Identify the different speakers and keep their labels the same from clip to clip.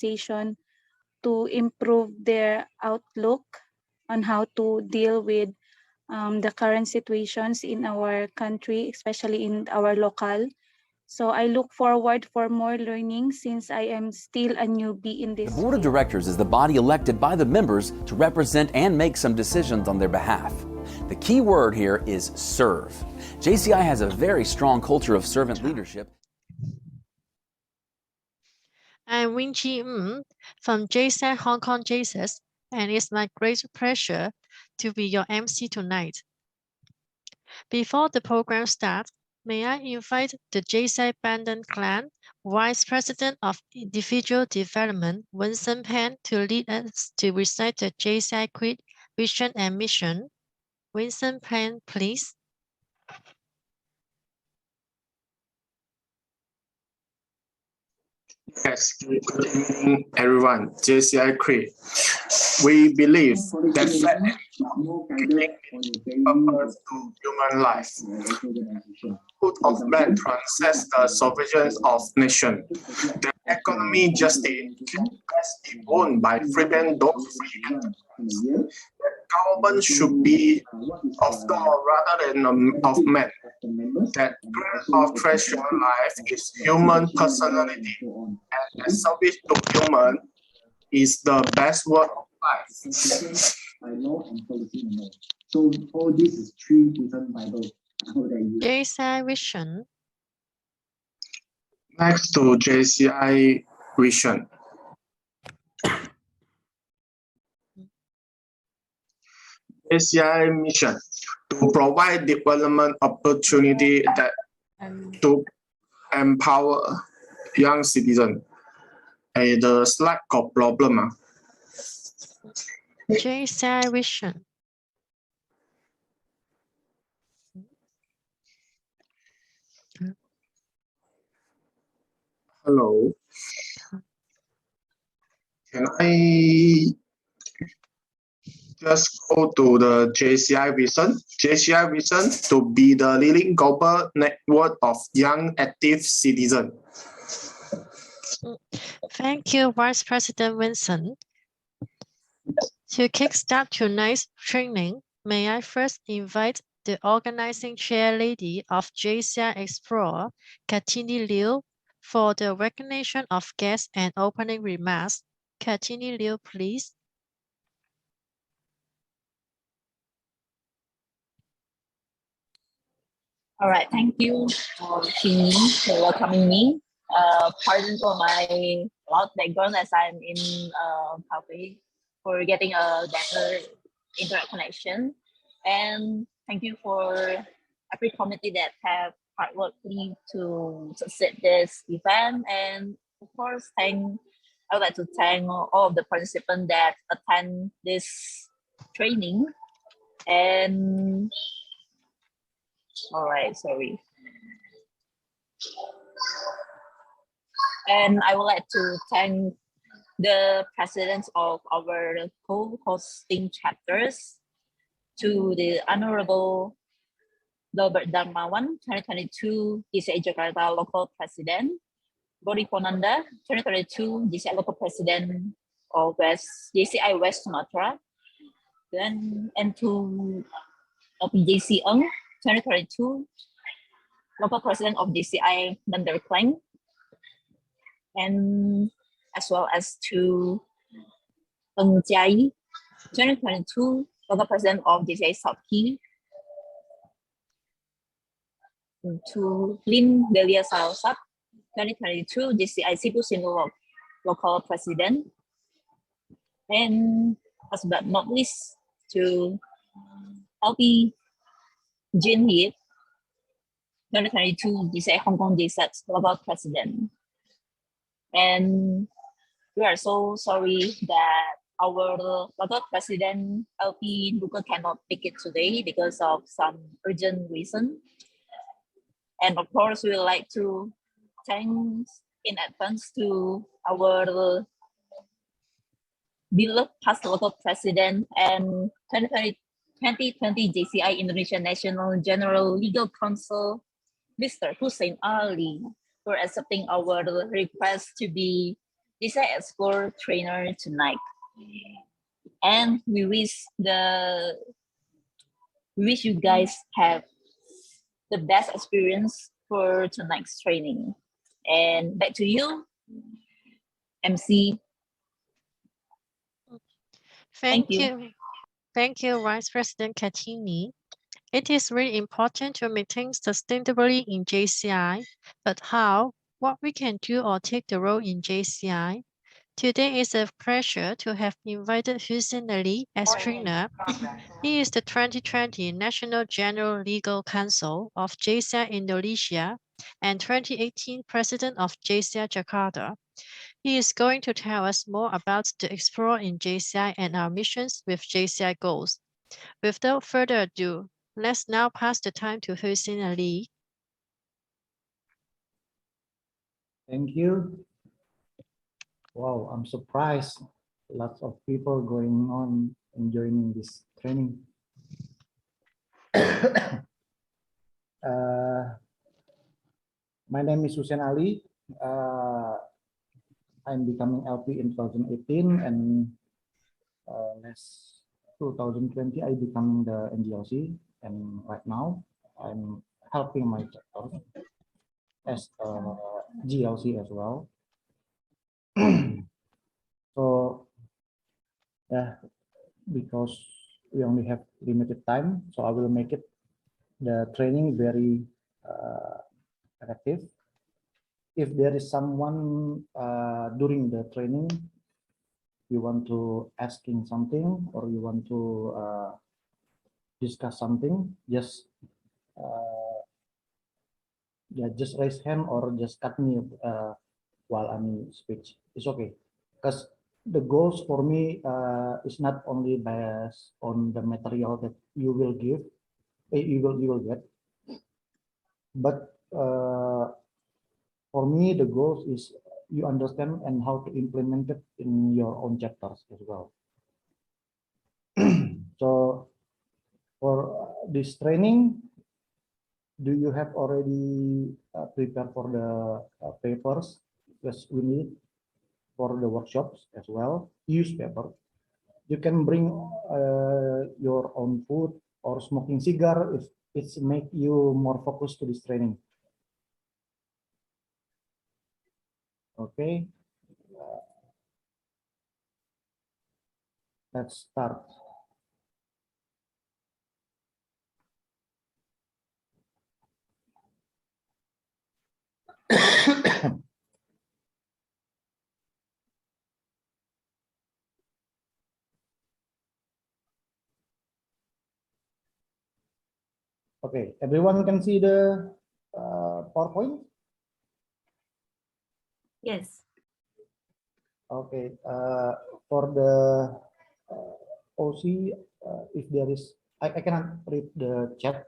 Speaker 1: organization to improve their outlook on how to deal with the current situations in our country, especially in our local. So I look forward for more learning since I am still a newbie in this.
Speaker 2: The Board of Directors is the body elected by the members to represent and make some decisions on their behalf. The key word here is serve. JCI has a very strong culture of servant leadership.
Speaker 3: I'm Wing Chi from JCI Hong Kong JCS, and it's my great pleasure to be your MC tonight. Before the program starts, may I invite the JCI Medan Clan Vice President of Individual Development, Vincent Pan, to lead us to recite the JCI Creed, Vision and Mission. Vincent Pan, please.
Speaker 4: Yes, good evening, everyone. JCI Creed. We believe that faith purpose to human life. Good of man transcends the surveillance of nation. The economy justice can best be won by freedom those free enterprise. The government should be of God rather than of man. That great of treasure life is human personality, and the service to human is the best work of life.
Speaker 5: So all this is three different Bibles.
Speaker 3: JCI Vision.
Speaker 4: Next to JCI Vision. JCI mission to provide development opportunity that to empower young citizens. The slide got problem.
Speaker 3: JCI Vision.
Speaker 4: Hello. Can I just go to the JCI Vision? JCI Vision to be the leading global network of young active citizens.
Speaker 3: Thank you, Vice President Vincent. To kickstart tonight's training, may I first invite the organizing chair lady of JCI Explore, Katini Liu, for the recognition of guests and opening remarks. Katini Liu, please.
Speaker 6: All right, thank you, Chini, for welcoming me. Pardon for my loud background as I'm in cafe for getting a better internet connection. And thank you for every committee that have hard work to succeed this event. And of course, I would like to thank all of the participants that attend this training. And all right, sorry. And I would like to thank the presidents of our co-hosting chapters, to the Honorable Gilbert Darmawan, 2022 JCI Jakarta Local President, Bori Ponanda, 2022 JCI Local President of JCI West Sumatra, then and to JC Eng, 2022 Local President of JCI Bandarklang, and as well as to Eng Jiai, 2022 Local President of JCI South Key, to Lin Delia Salsap, 2022 JCI Cebu Sinulog Local President, and last but not least to LP Jin Hiep, 2022 JCI Hong Kong JCS Local President. And we are so sorry that our local president, LP Luca, cannot make it today because of some urgent reason. And of course, we would like to thank in advance to our beloved past local president and 2020 JCI Indonesia National General Legal Counsel, Mr. Hussein Ali, for accepting our request to be JCI Explore trainer tonight, and we wish you guys have the best experience for tonight's training. And back to you, MC.
Speaker 3: Thank
Speaker 6: you.
Speaker 3: you. Thank you, Vice President Katini. It is really important to maintain sustainability in JCI, but how, what we can do or take the role in JCI? Today is a pleasure to have invited Hussein Ali as trainer. He is the 2020 National General Legal Counsel of JCI Indonesia and 2018 President of JCI Jakarta. He is going to tell us more about the Explore in JCI and our missions with JCI goals. Without further ado, let's now pass the time to Hussein Ali.
Speaker 7: Thank you. Wow, I'm surprised. Lots of people going on and joining this training. My name is Hussein Ali. I'm becoming LP in 2018, and last 2020 I becoming the NGLC, and right now I'm helping my chapter as a GLC as well. So yeah, because we only have limited time, so I will make it the training very effective. If there is someone during the training, you want to asking something or you want to discuss something, just just raise hand or just cut me while I'm speech. It's okay, because the goals for me is not only based on the material that you will give, you will get, but for me the goals is you understand and how to implement it in your own chapters as well. So for this training, do you have already prepared for the papers? Because we need for the workshops as well, use paper. You can bring your own food or smoking cigar if it's make you more focused to this training. Okay, let's start. Okay, everyone can see the PowerPoint?
Speaker 6: Yes.
Speaker 7: Okay, for the OC, if there is, I cannot read the chat.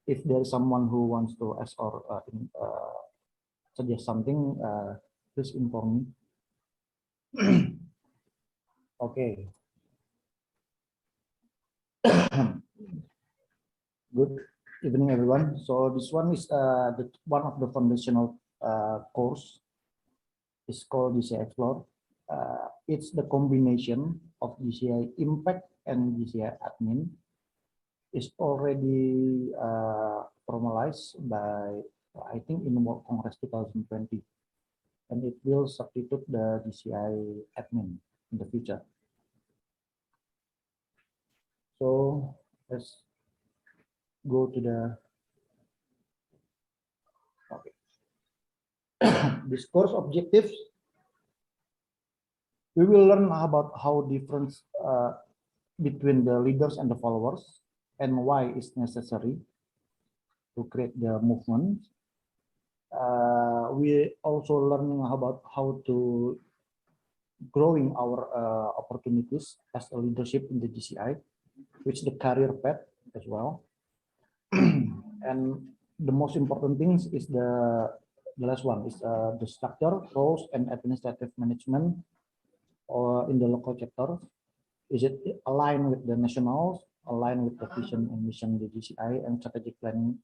Speaker 7: If there is someone who wants to ask or suggest something, please inform me. Okay. Good evening, everyone. So this one is one of the foundational course. It's called JCI Explore. It's the combination of JCI Impact and JCI Admin. Is already formalized by, I think, in World Congress 2020, and it will substitute the JCI Admin in the future. So let's go to the okay. This course objectives. We will learn about how difference between the leaders and the followers, and why it's necessary to create the movement. We also learning about how to growing our opportunities as a leadership in the JCI, which the career path as well. And the most important things is the last one is the structure, roles, and administrative management or in the local chapter. Is it aligned with the nationals, aligned with the vision and mission of the JCI and strategic planning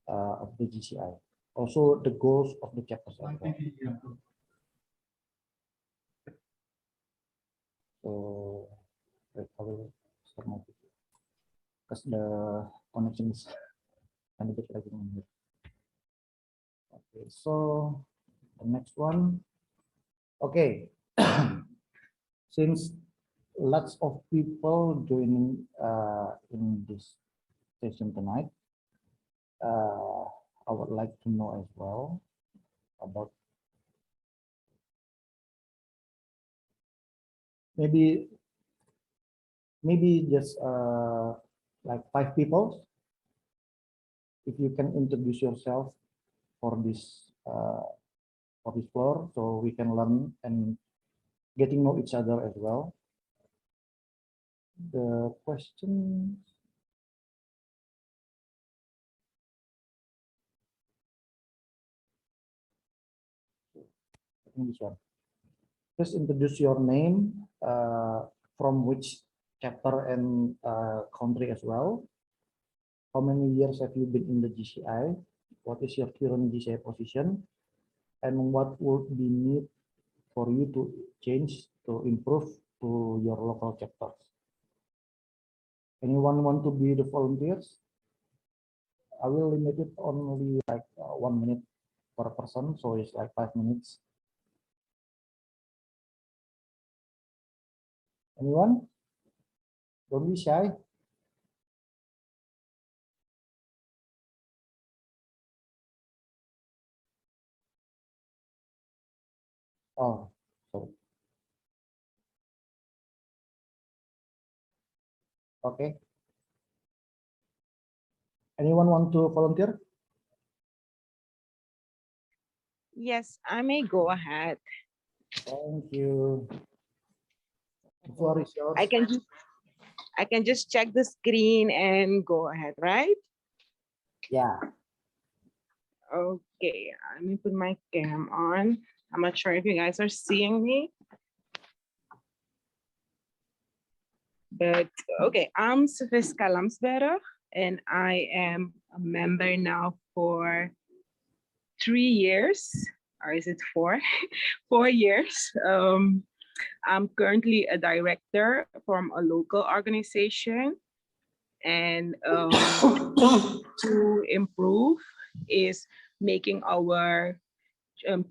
Speaker 7: of the JCI? Also the goals of the chapters. So wait, I will start my video because the connection is a bit lagging here. Okay, so the next one. Okay, since lots of people joining in this session tonight, I would like to know as well about maybe just like 5 people. If you can introduce yourself for this floor, so we can learn and getting know each other as well. The question. This one. Just introduce your name, from which chapter and country as well. How many years have you been in the JCI? What is your current JCI position? And what would be need for you to change, to improve to your local chapters? Anyone want to be the volunteers? I will limit it only like 1 minute per person, so it's like 5 minutes. Anyone? Don't be shy. Oh, sorry. Okay. Anyone want to volunteer?
Speaker 8: Yes, I may go ahead.
Speaker 7: Thank you. The floor is yours.
Speaker 8: I can just check the screen and go ahead, right?
Speaker 7: Yeah.
Speaker 8: Okay, let me put my cam on. I'm not sure if you guys are seeing me. But okay, I'm Sophiska Lamsberg, and I am a member now for 3 years, or is it 4? 4 years. I'm currently a director from a local organization, and to improve is making our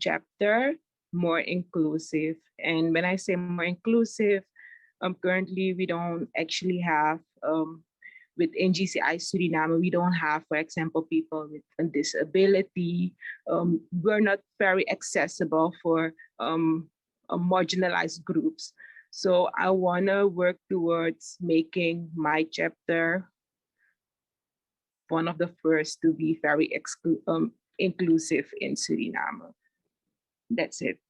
Speaker 8: chapter more inclusive. And when I say more inclusive, currently we don't actually have within JCI Suriname, we don't have, for example, people with a disability. We're not very accessible for marginalized groups. So I want to work towards making my chapter one of the first to be very inclusive in Suriname. That's it.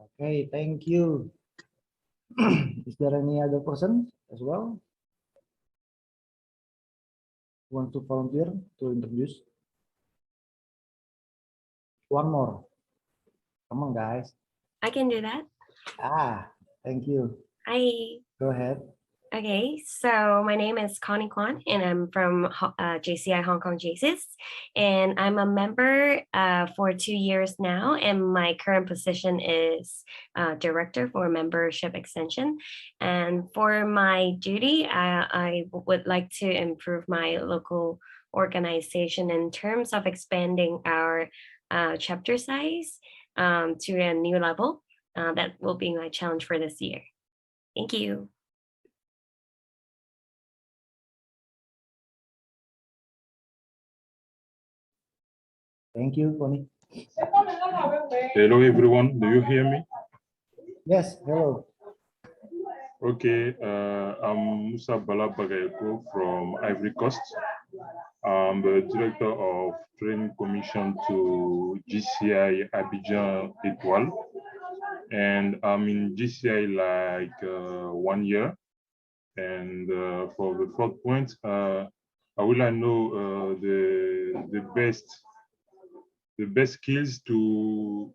Speaker 7: Okay, thank you. Is there any other person as well? Want to volunteer to introduce? One more. Come on, guys.
Speaker 9: I can do that.
Speaker 7: Thank you.
Speaker 9: Hi.
Speaker 7: Go ahead.
Speaker 9: Okay, so my name is Connie Kwan, and I'm from JCI Hong Kong JCIS, and I'm a member for 2 years now, and my current position is Director for Membership Extension. And for my duty, I would like to improve my local organization in terms of expanding our chapter size to a new level. That will be my challenge for this year. Thank you.
Speaker 7: Thank you, Connie.
Speaker 10: Hello, everyone. Do you hear me?
Speaker 7: Yes, hello.
Speaker 10: Okay, I'm Musa Bala Bagayoko from Ivory Coast. I'm the Director of Training Commission to JCI Abidjan Étoile. And I'm in JCI like 1 year. And for the fourth point, I will know the best skills to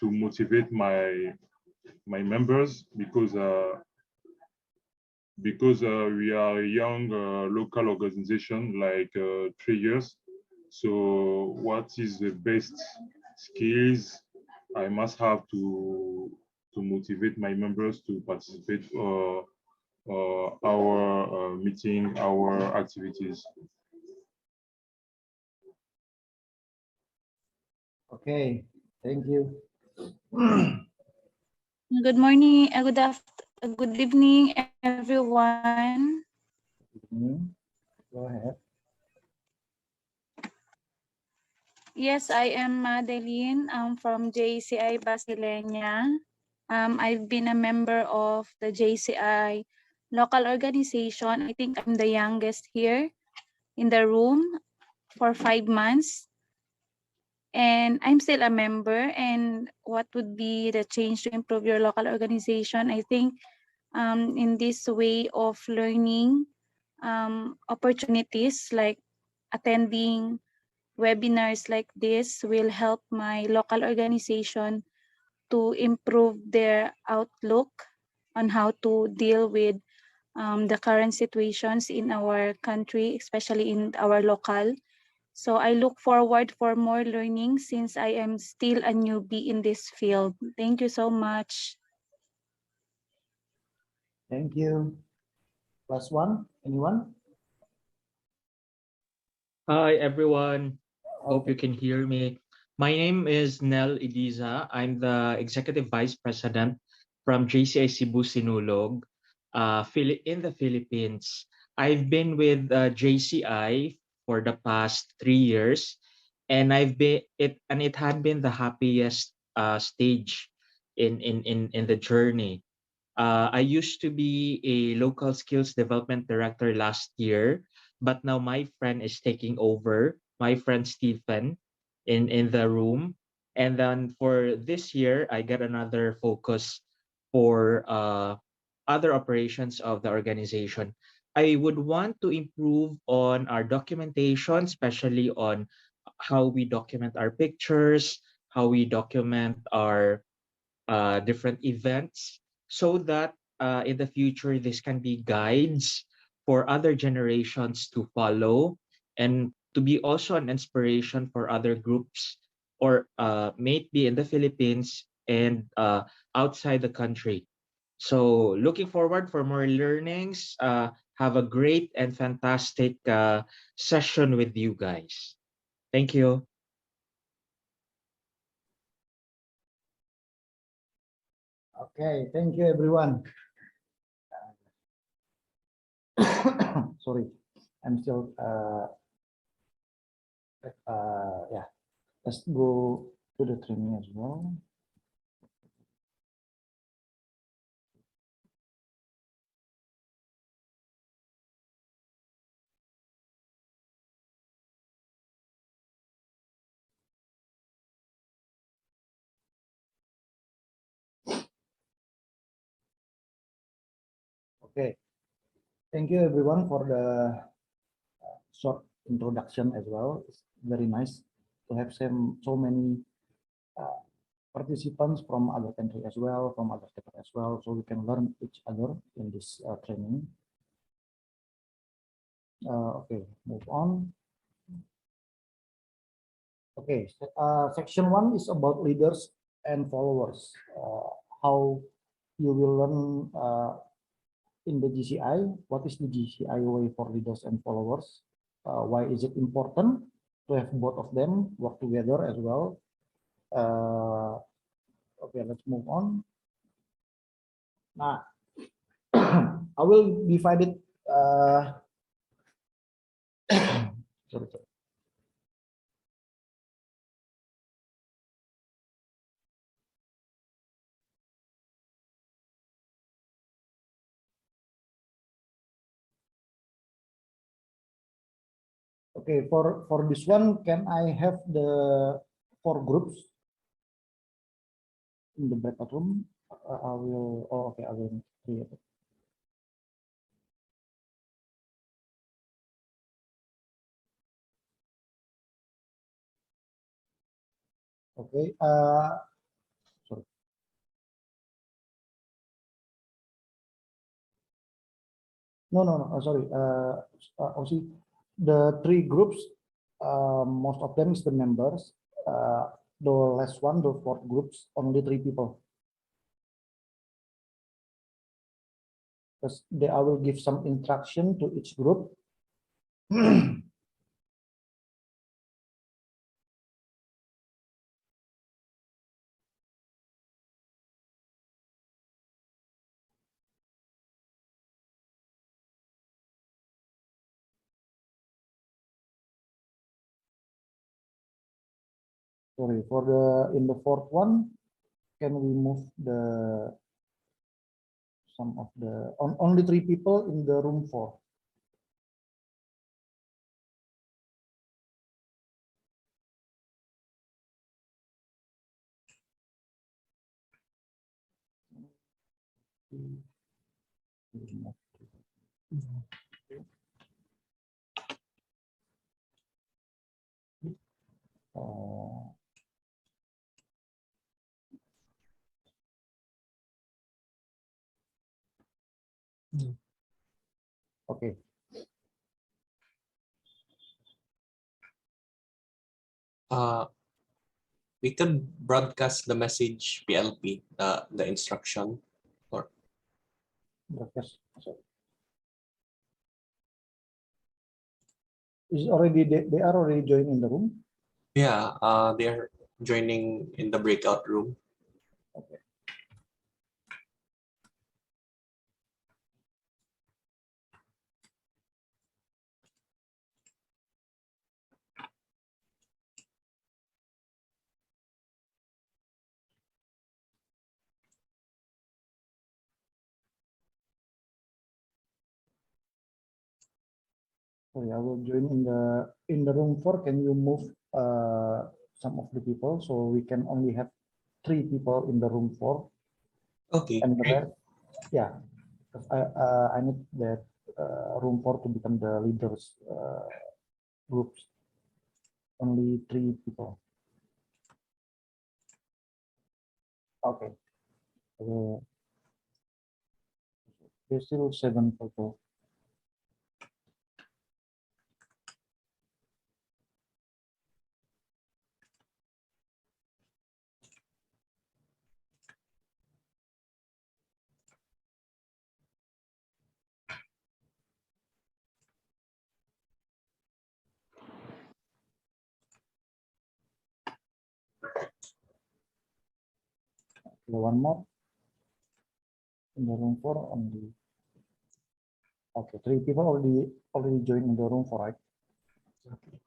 Speaker 10: motivate my members, because we are a young local organization, like 3 years. So what is the best skills I must have to motivate my members to participate our meeting, our activities.
Speaker 7: Okay, thank you.
Speaker 1: Good morning, good evening, everyone.
Speaker 7: Go ahead.
Speaker 1: Yes, I am Madeline. I'm from JCI Basilenia. I've been a member of the JCI local organization. I think I'm the youngest here in the room for 5 months. And I'm still a member. And what would be the change to improve your local organization? I think in this way of learning opportunities like attending webinars like this will help my local organization to improve their outlook on how to deal with the current situations in our country, especially in our local. So I look forward for more learning since I am still a newbie in this field. Thank you so much.
Speaker 7: Thank you. Last one, anyone?
Speaker 11: Hi, everyone. Hope you can hear me. My name is Nel Idiza. I'm the Executive Vice President from JCI Cebu Sinulog in the Philippines. I've been with JCI for the past 3 years, and it had been the happiest stage in the journey. I used to be a local skills development director last year, but now my friend is taking over, my friend Stephen, in the room. And then for this year, I get another focus for other operations of the organization. I would want to improve on our documentation, especially on how we document our pictures, how we document our different events, so that in the future this can be guides for other generations to follow, and to be also an inspiration for other groups, or maybe in the Philippines and outside the country. So looking forward for more learnings. Have a great and fantastic session with you guys. Thank you.
Speaker 7: Okay, thank you, everyone. Sorry, I'm still yeah. Let's go to the training as well. Okay, thank you everyone for the short introduction as well. It's very nice to have so many participants from other country as well, from other sector as well, so we can learn each other in this training. Okay, move on. Okay, section 1 is about leaders and followers. How you will learn in the JCI, what is the JCI way for leaders and followers? Why is it important to have both of them work together as well? Okay, let's move on. Now, I will divide it. Sorry. Okay, for this one, can I have the 4 groups in the breakout room? I will. Oh, okay, I will create it. Okay. Sorry. No. Sorry. Also, the 3 groups. Most of them is the members. the last one, the fourth groups, only 3 people. Because I will give some instruction to each group. Sorry, for in the fourth one, can we move some of the only 3 people in the room 4? Oh. Okay.
Speaker 12: We can broadcast the message PLP, the instruction, or
Speaker 7: Broadcast. Is already they are already joined in the room?
Speaker 12: yeah, they're joining in the breakout room.
Speaker 7: Okay. Sorry, I will join in the room 4. Can you move some of the people so we can only have 3 people in the room 4?
Speaker 12: Okay.
Speaker 7: And the rest, yeah, because I need that room 4 to become the leaders groups. Only 3 people. Okay. There's still 7 people. One more in the room 4 only. Okay, 3 people already joined in the room 4, right?
Speaker 12: Okay.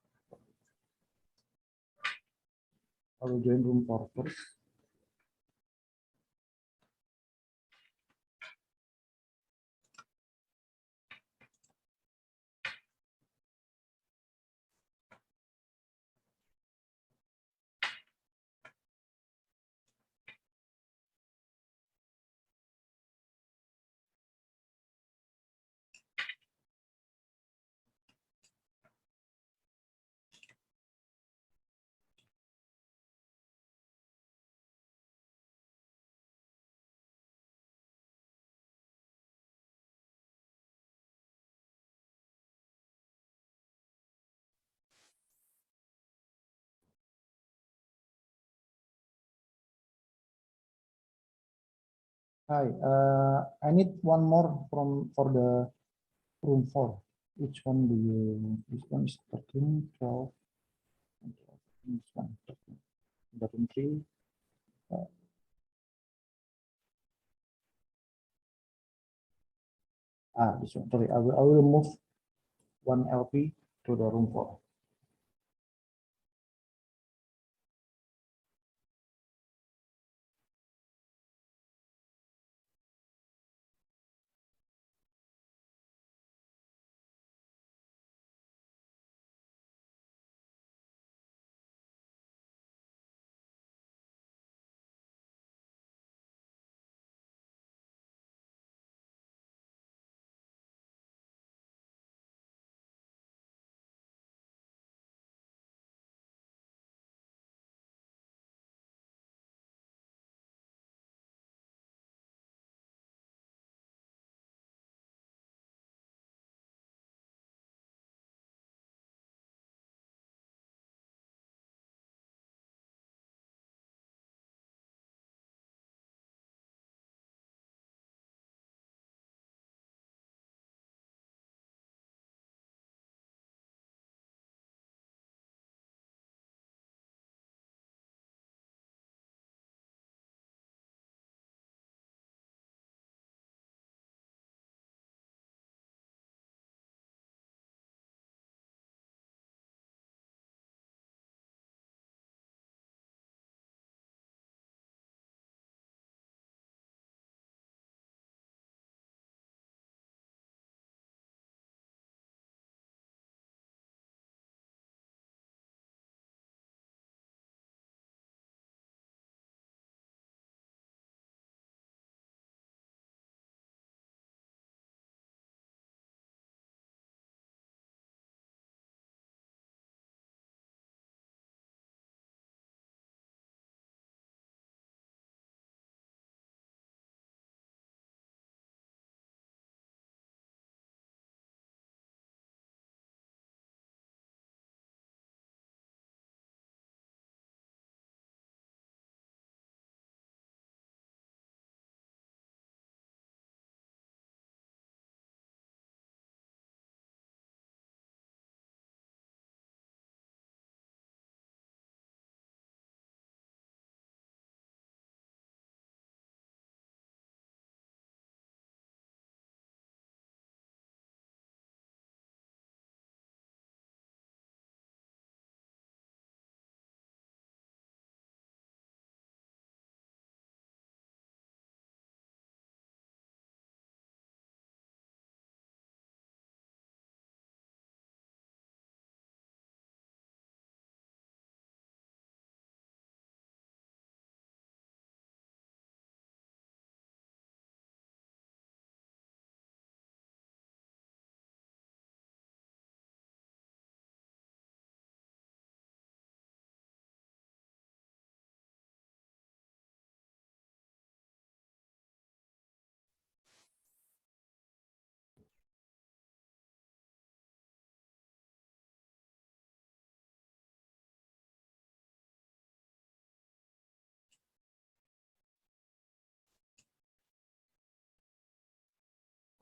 Speaker 7: I will join room 4 first. Hi, I need one more for the room 4. Which one do you? This one is 13, 12. This one, 13. The room 3. This one. Sorry, I will move one LP to the room 4.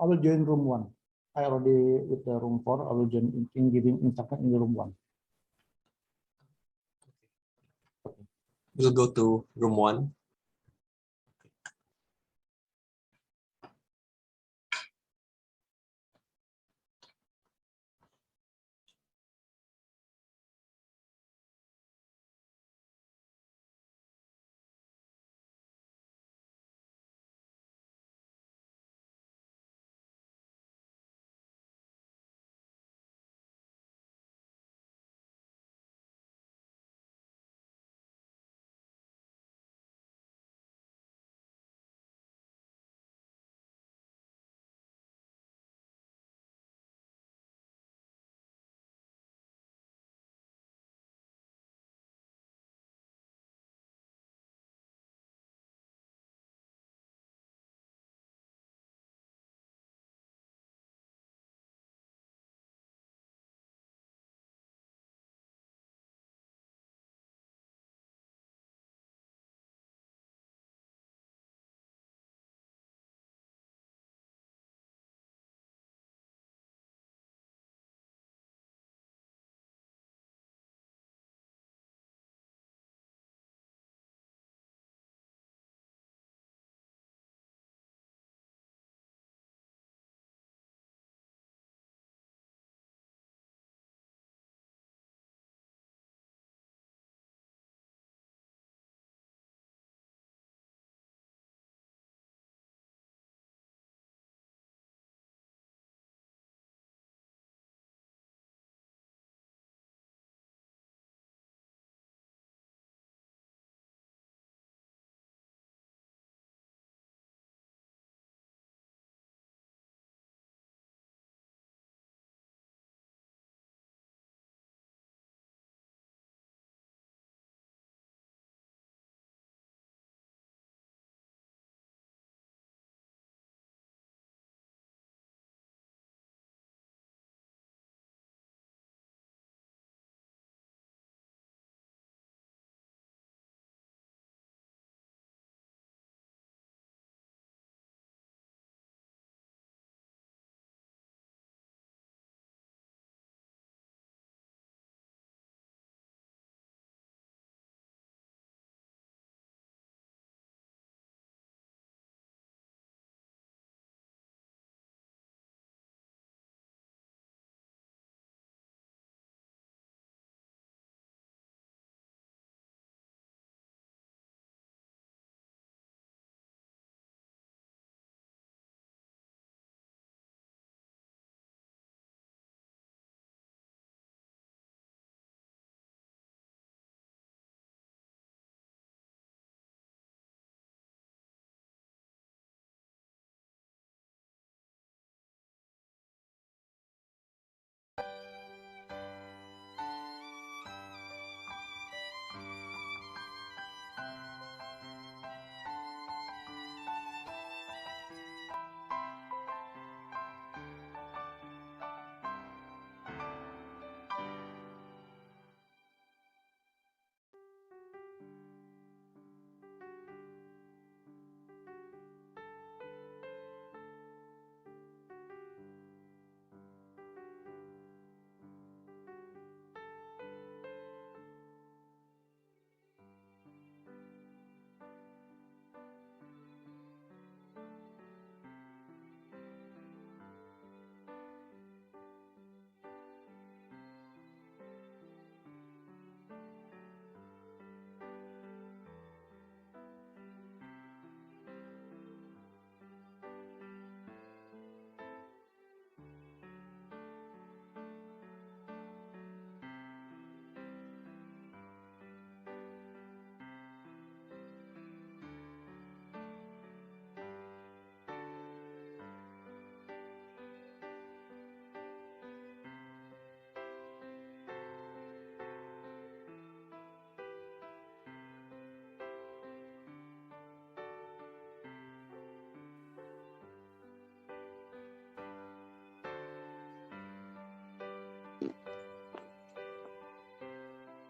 Speaker 7: I will join room 1. I already with the room 4. I will join in giving instruction in the room 1.
Speaker 12: We'll go to room 1.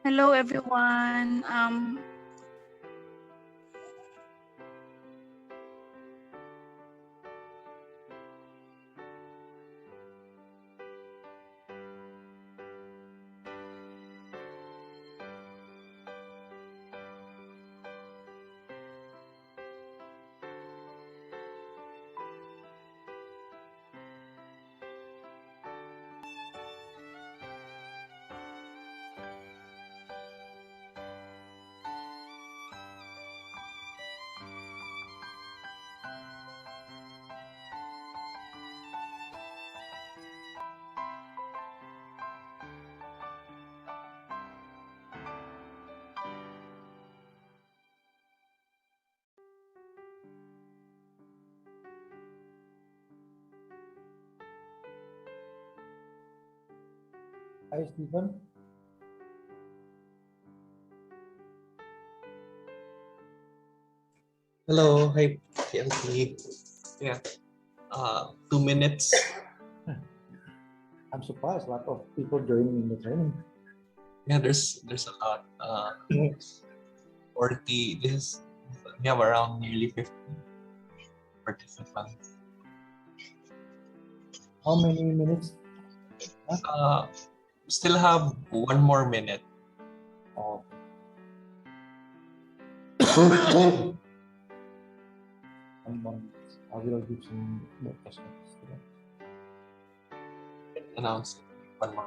Speaker 1: Hello, everyone.
Speaker 7: Hi, Stephen.
Speaker 12: Hello, hi PLP. Yeah, 2 minutes.
Speaker 7: I'm surprised a lot of people joining the training.
Speaker 12: Yeah, there's a lot. 40. We have around nearly 50 participants.
Speaker 7: How many minutes?
Speaker 12: Still have 1 more minute.
Speaker 7: Oh. One more minute. I will give some more questions.
Speaker 12: Announce it. 1 more.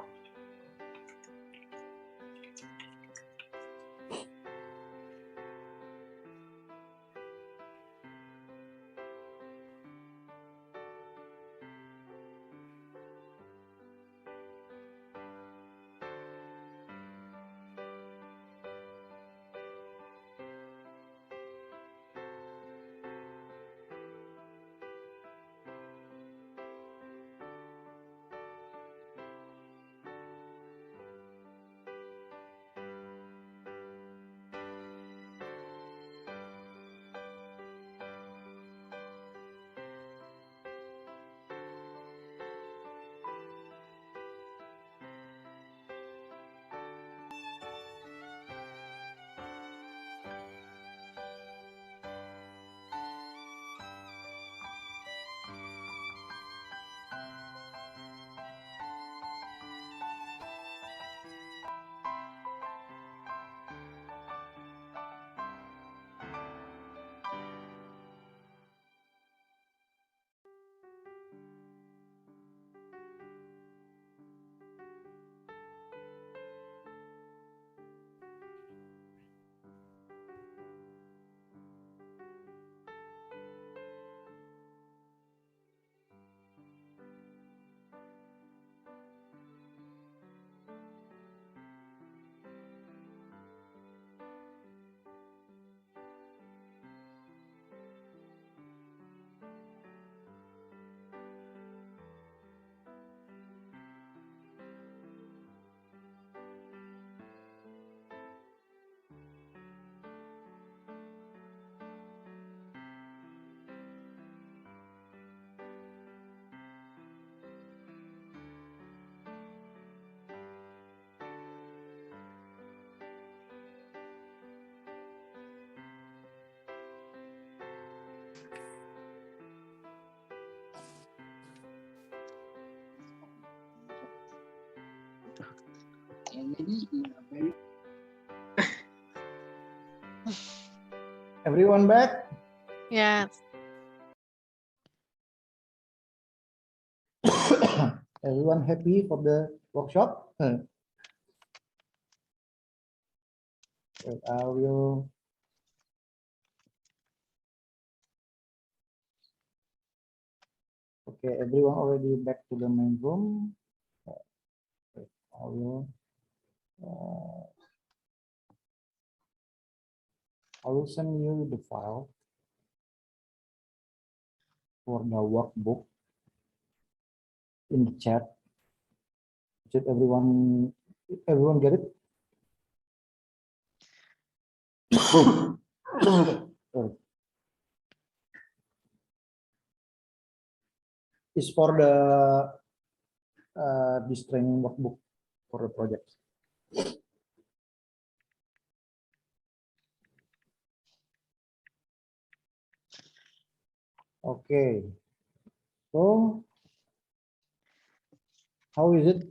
Speaker 7: Everyone back?
Speaker 3: Yes.
Speaker 7: Everyone happy for the workshop? Wait, I will. Okay, everyone already back to the main room. Wait, I will. I will send you the file for the workbook in the chat. Did everyone get it? It's for the this training workbook for the project. Okay, so how is it?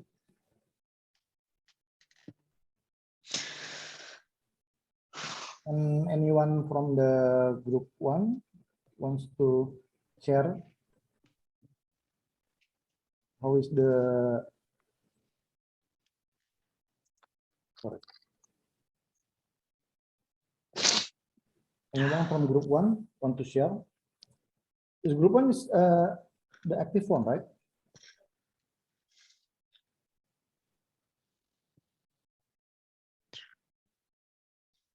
Speaker 7: And anyone from the group one wants to share? How is the sorry? Anyone from group one want to share? This group one is the active one, right?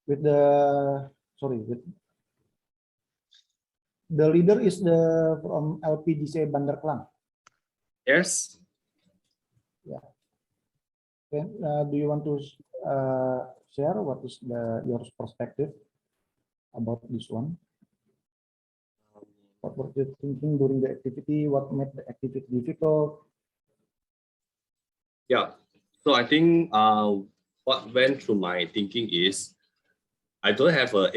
Speaker 7: With the with the leader is the from LPGC Bandar Klang.
Speaker 4: Yes.
Speaker 7: Yeah. Do you want to share what is your perspective about this one? What were you thinking during the activity? What made the activity difficult?
Speaker 13: Yeah, so I think what went through my thinking is I don't have a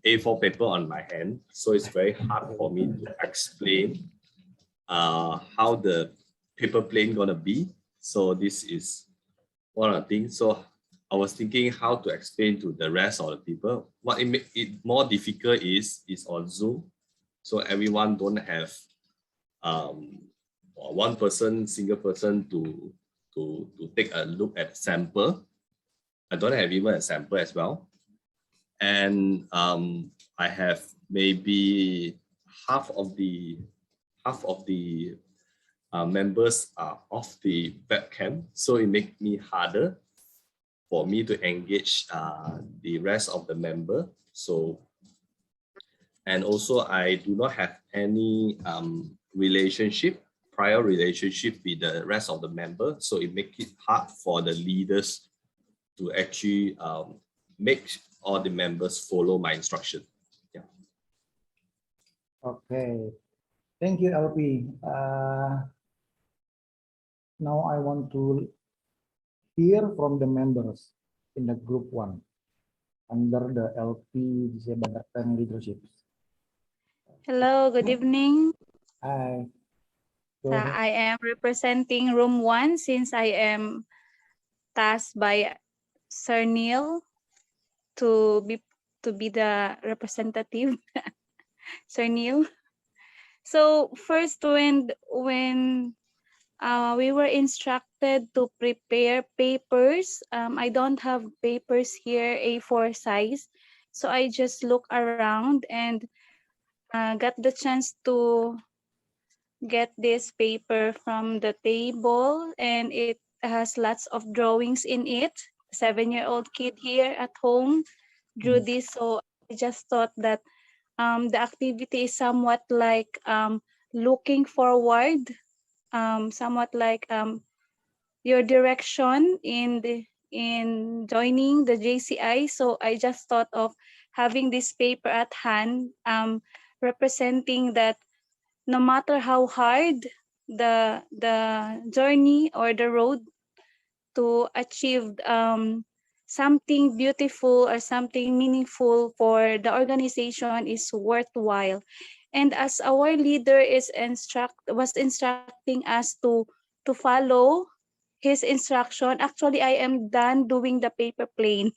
Speaker 13: A4 paper on my hand, so it's very hard for me to explain how the paper plane gonna be. So this is one of the things. So I was thinking how to explain to the rest of the people. What make it more difficult is on Zoom. So everyone don't have one person, single person to take a look at sample. I don't have even a sample as well. And I have maybe half of the members are off the webcam, so it makes me harder for me to engage the rest of the member. So, and also I do not have any prior relationship with the rest of the member, so it makes it hard for the leaders to actually make all the members follow my instruction. Yeah.
Speaker 7: Okay, thank you, LP. Now I want to hear from the members in the group 1 under the LP JCI Medan leadership.
Speaker 1: Hello, good evening.
Speaker 7: Hi.
Speaker 1: I am representing room 1 since I am tasked by Sir Neil to be the representative. Sir Neil. So first, when we were instructed to prepare papers, I don't have papers here A4 size, so I just look around and got the chance to get this paper from the table, and it has lots of drawings in it. 7-year-old kid here at home drew this, so I just thought that the activity is somewhat like looking forward, somewhat like your direction in joining the JCI. So I just thought of having this paper at hand, representing that no matter how hard the journey or the road to achieve something beautiful or something meaningful for the organization is worthwhile. And as our leader was instructing us to follow his instruction, actually I am done doing the paper plane.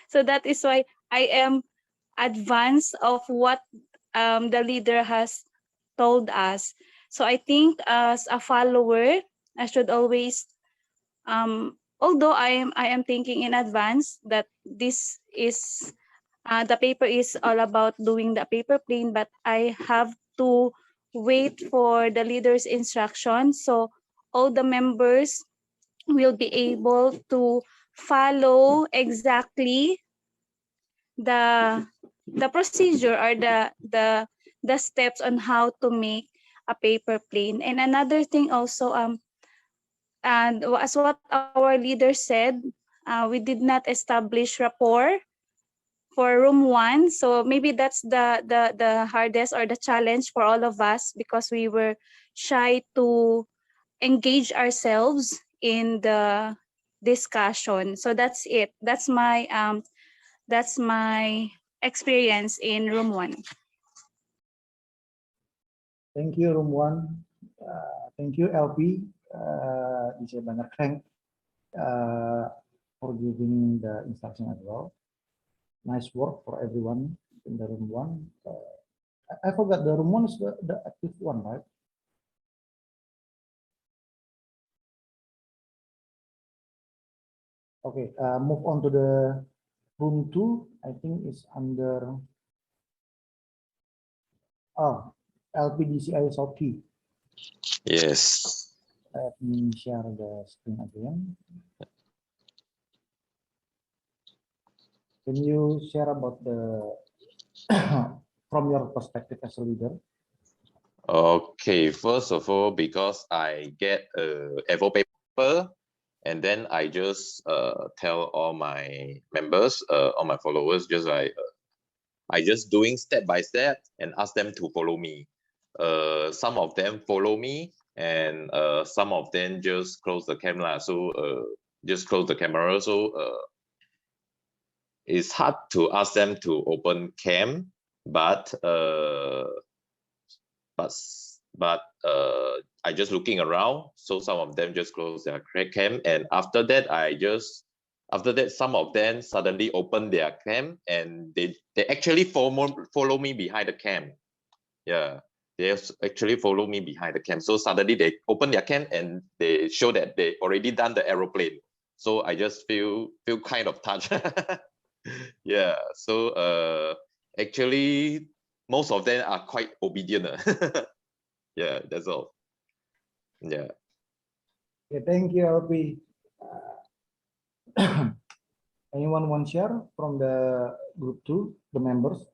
Speaker 1: So that is why I am advanced of what the leader has told us. So I think as a follower, I should always although I am thinking in advance that this is the paper is all about doing the paper plane, but I have to wait for the leader's instruction, so all the members will be able to follow exactly the procedure or the steps on how to make a paper plane. And another thing also, and as what our leader said, we did not establish rapport for room 1. So maybe that's the hardest or the challenge for all of us, because we were shy to engage ourselves in the discussion. So that's it. That's my experience in room 1.
Speaker 7: Thank you, room 1. Thank you, LP. JCI Medan for giving the instruction as well. Nice work for everyone in the room 1. I forgot the room 1 is the active one, right? Okay, move on to the room 2. I think it's under LPDCI Soki.
Speaker 14: Yes.
Speaker 7: Let me share the screen again. Can you share about the from your perspective as a leader?
Speaker 14: Okay, first of all, because I get a A4 paper, And then I just tell all my members, all my followers, just like I just doing step by step and ask them to follow me. Some of them follow me, and some of them just close the camera. So just close the camera. So it's hard to ask them to open cam, but I just looking around. So some of them just close their cam, and after that some of them suddenly open their cam, and they actually follow me behind the cam. Yeah, they actually follow me behind the cam. So suddenly they open their cam and they show that they already done the aeroplane. So I just feel kind of touched. Yeah. So actually most of them are quite obedient. Yeah, that's all. Yeah.
Speaker 7: Okay, thank you, LP. Anyone want to share from the group 2, the members?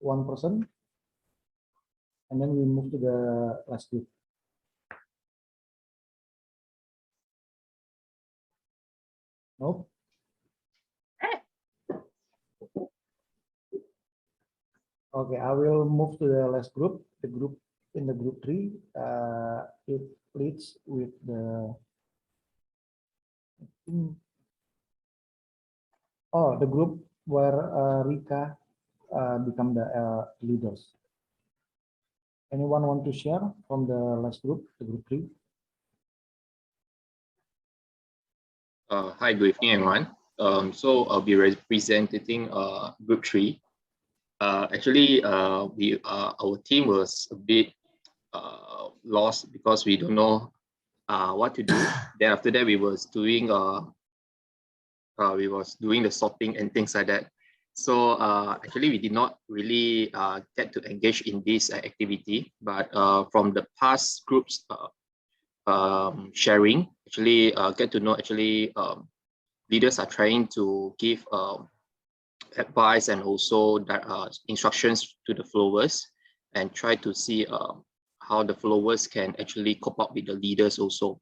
Speaker 7: One person, and then we move to the last group. Nope. Okay, I will move to the last group. The group in the group 3, it leads with the the group where Rika become the leaders. Anyone want to share from the last group, the group 3?
Speaker 15: Hi, good evening, everyone. So I'll be representing group 3. Actually, our team was a bit lost because we don't know what to do. Then after that, we was doing the sorting and things like that. So actually, we did not really get to engage in this activity. But from the past groups sharing, actually get to know leaders are trying to give advice and also instructions to the followers, and try to see how the followers can actually cope up with the leaders also.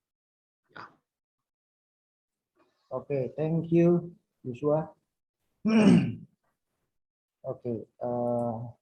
Speaker 15: Yeah.
Speaker 7: Okay, thank you, Joshua. Okay. Oh,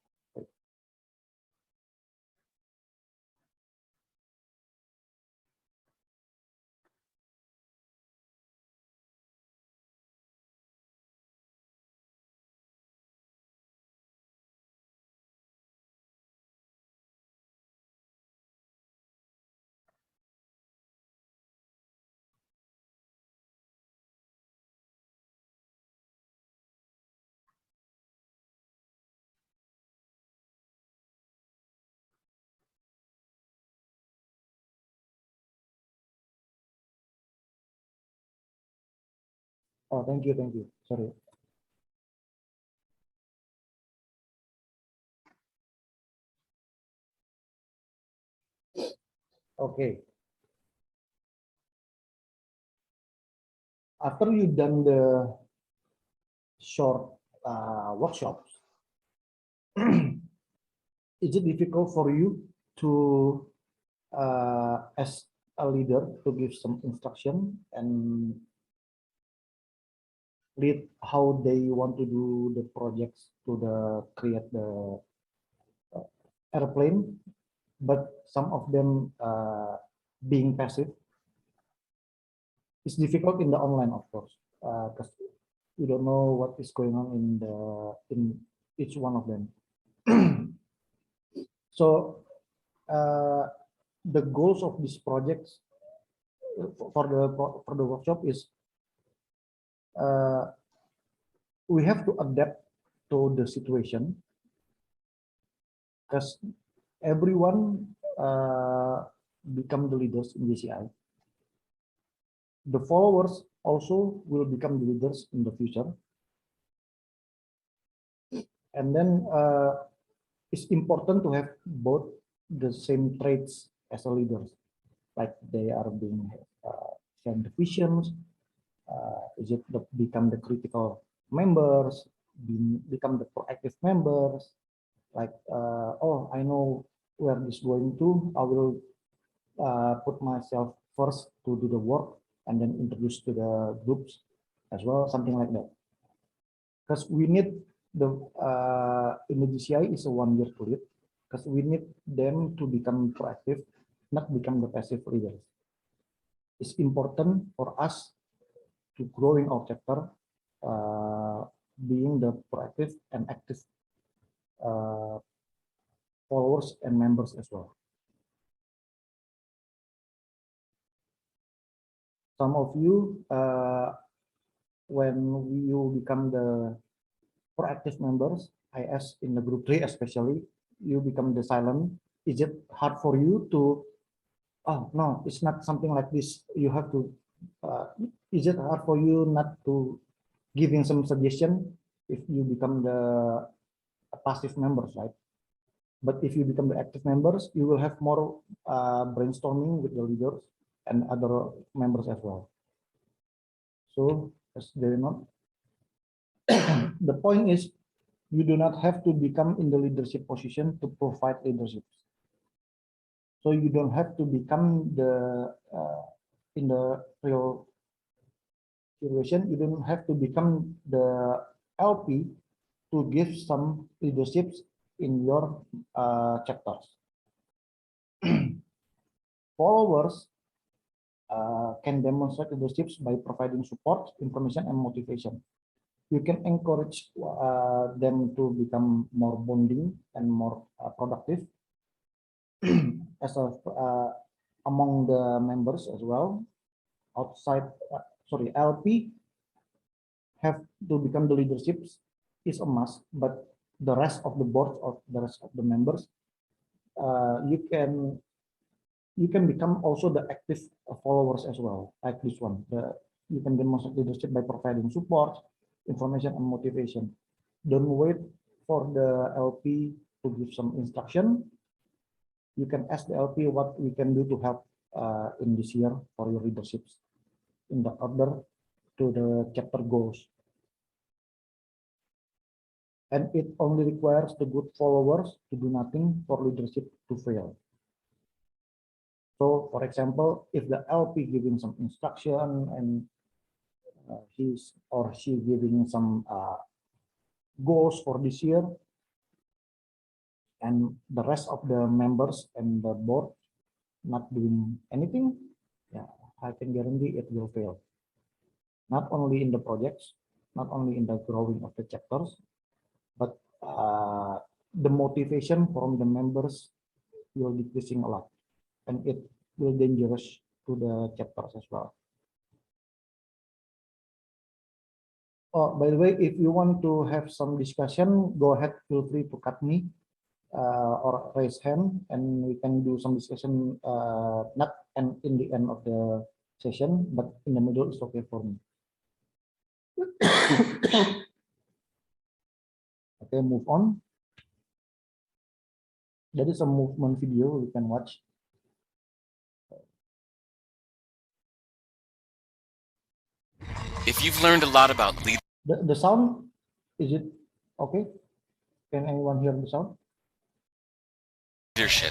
Speaker 7: thank you, sorry. Okay. After you've done the short workshops, is it difficult for you to, as a leader, to give some instruction and lead how they want to do the projects to create the airplane, but some of them being passive? It's difficult in the online, of course, because we don't know what is going on in each one of them. So the goals of these projects for the workshop is we have to adapt to the situation, because everyone become the leaders in JCI. The followers also will become the leaders in the future. And then it's important to have both the same traits as a leaders, like they are being sharing the visions, is it become the critical members, become the proactive members, like oh, I know where this going to, I will put myself first to do the work and then introduce to the groups as well, something like that. Because we need the in the GCI is a 1 year period, because we need them to become proactive, not become the passive leaders. It's important for us to growing our chapter, being the proactive and active followers and members as well. Some of you, when you become the proactive members, I ask in the group 3 especially, you become the silent. Is it hard for you to, oh no, it's not something like this, you have to, is it hard for you not to giving some suggestion if you become the passive members, right? But if you become the active members, you will have more brainstorming with the leaders and other members as well. So as they not, the point is, you do not have to become in the leadership position to provide leadership. So you don't have to become the in the real situation. You don't have to become the LP to give some leaderships in your chapters. Followers can demonstrate leaderships by providing support, information, and motivation. You can encourage them to become more bonding and more productive as of among the members as well. Outside, LP have to become the leaderships is a must, but the rest of the board of the rest of the members, you can become also the active followers as well, like this one. You can demonstrate leadership by providing support, information, and motivation. Don't wait for the LP to give some instruction. You can ask the LP what we can do to help in this year for your leaderships in the order to the chapter goals. And it only requires the good followers to do nothing for leadership to fail. So, for example, if the LP giving some instruction and he's or she giving some goals for this year, and the rest of the members and the board not doing anything, yeah, I can guarantee it will fail. Not only in the projects, not only in the growing of the chapters, but the motivation from the members will decreasing a lot, and it will dangerous to the chapters as well. Oh, by the way, if you want to have some discussion, go ahead, feel free to cut me or raise hand, and we can do some discussion, not in the end of the session, but in the middle is okay for me. Okay, move on. There is a movement video you can watch.
Speaker 2: If you've learned a lot about leadership,
Speaker 7: The sound, is it okay? Can anyone hear the sound?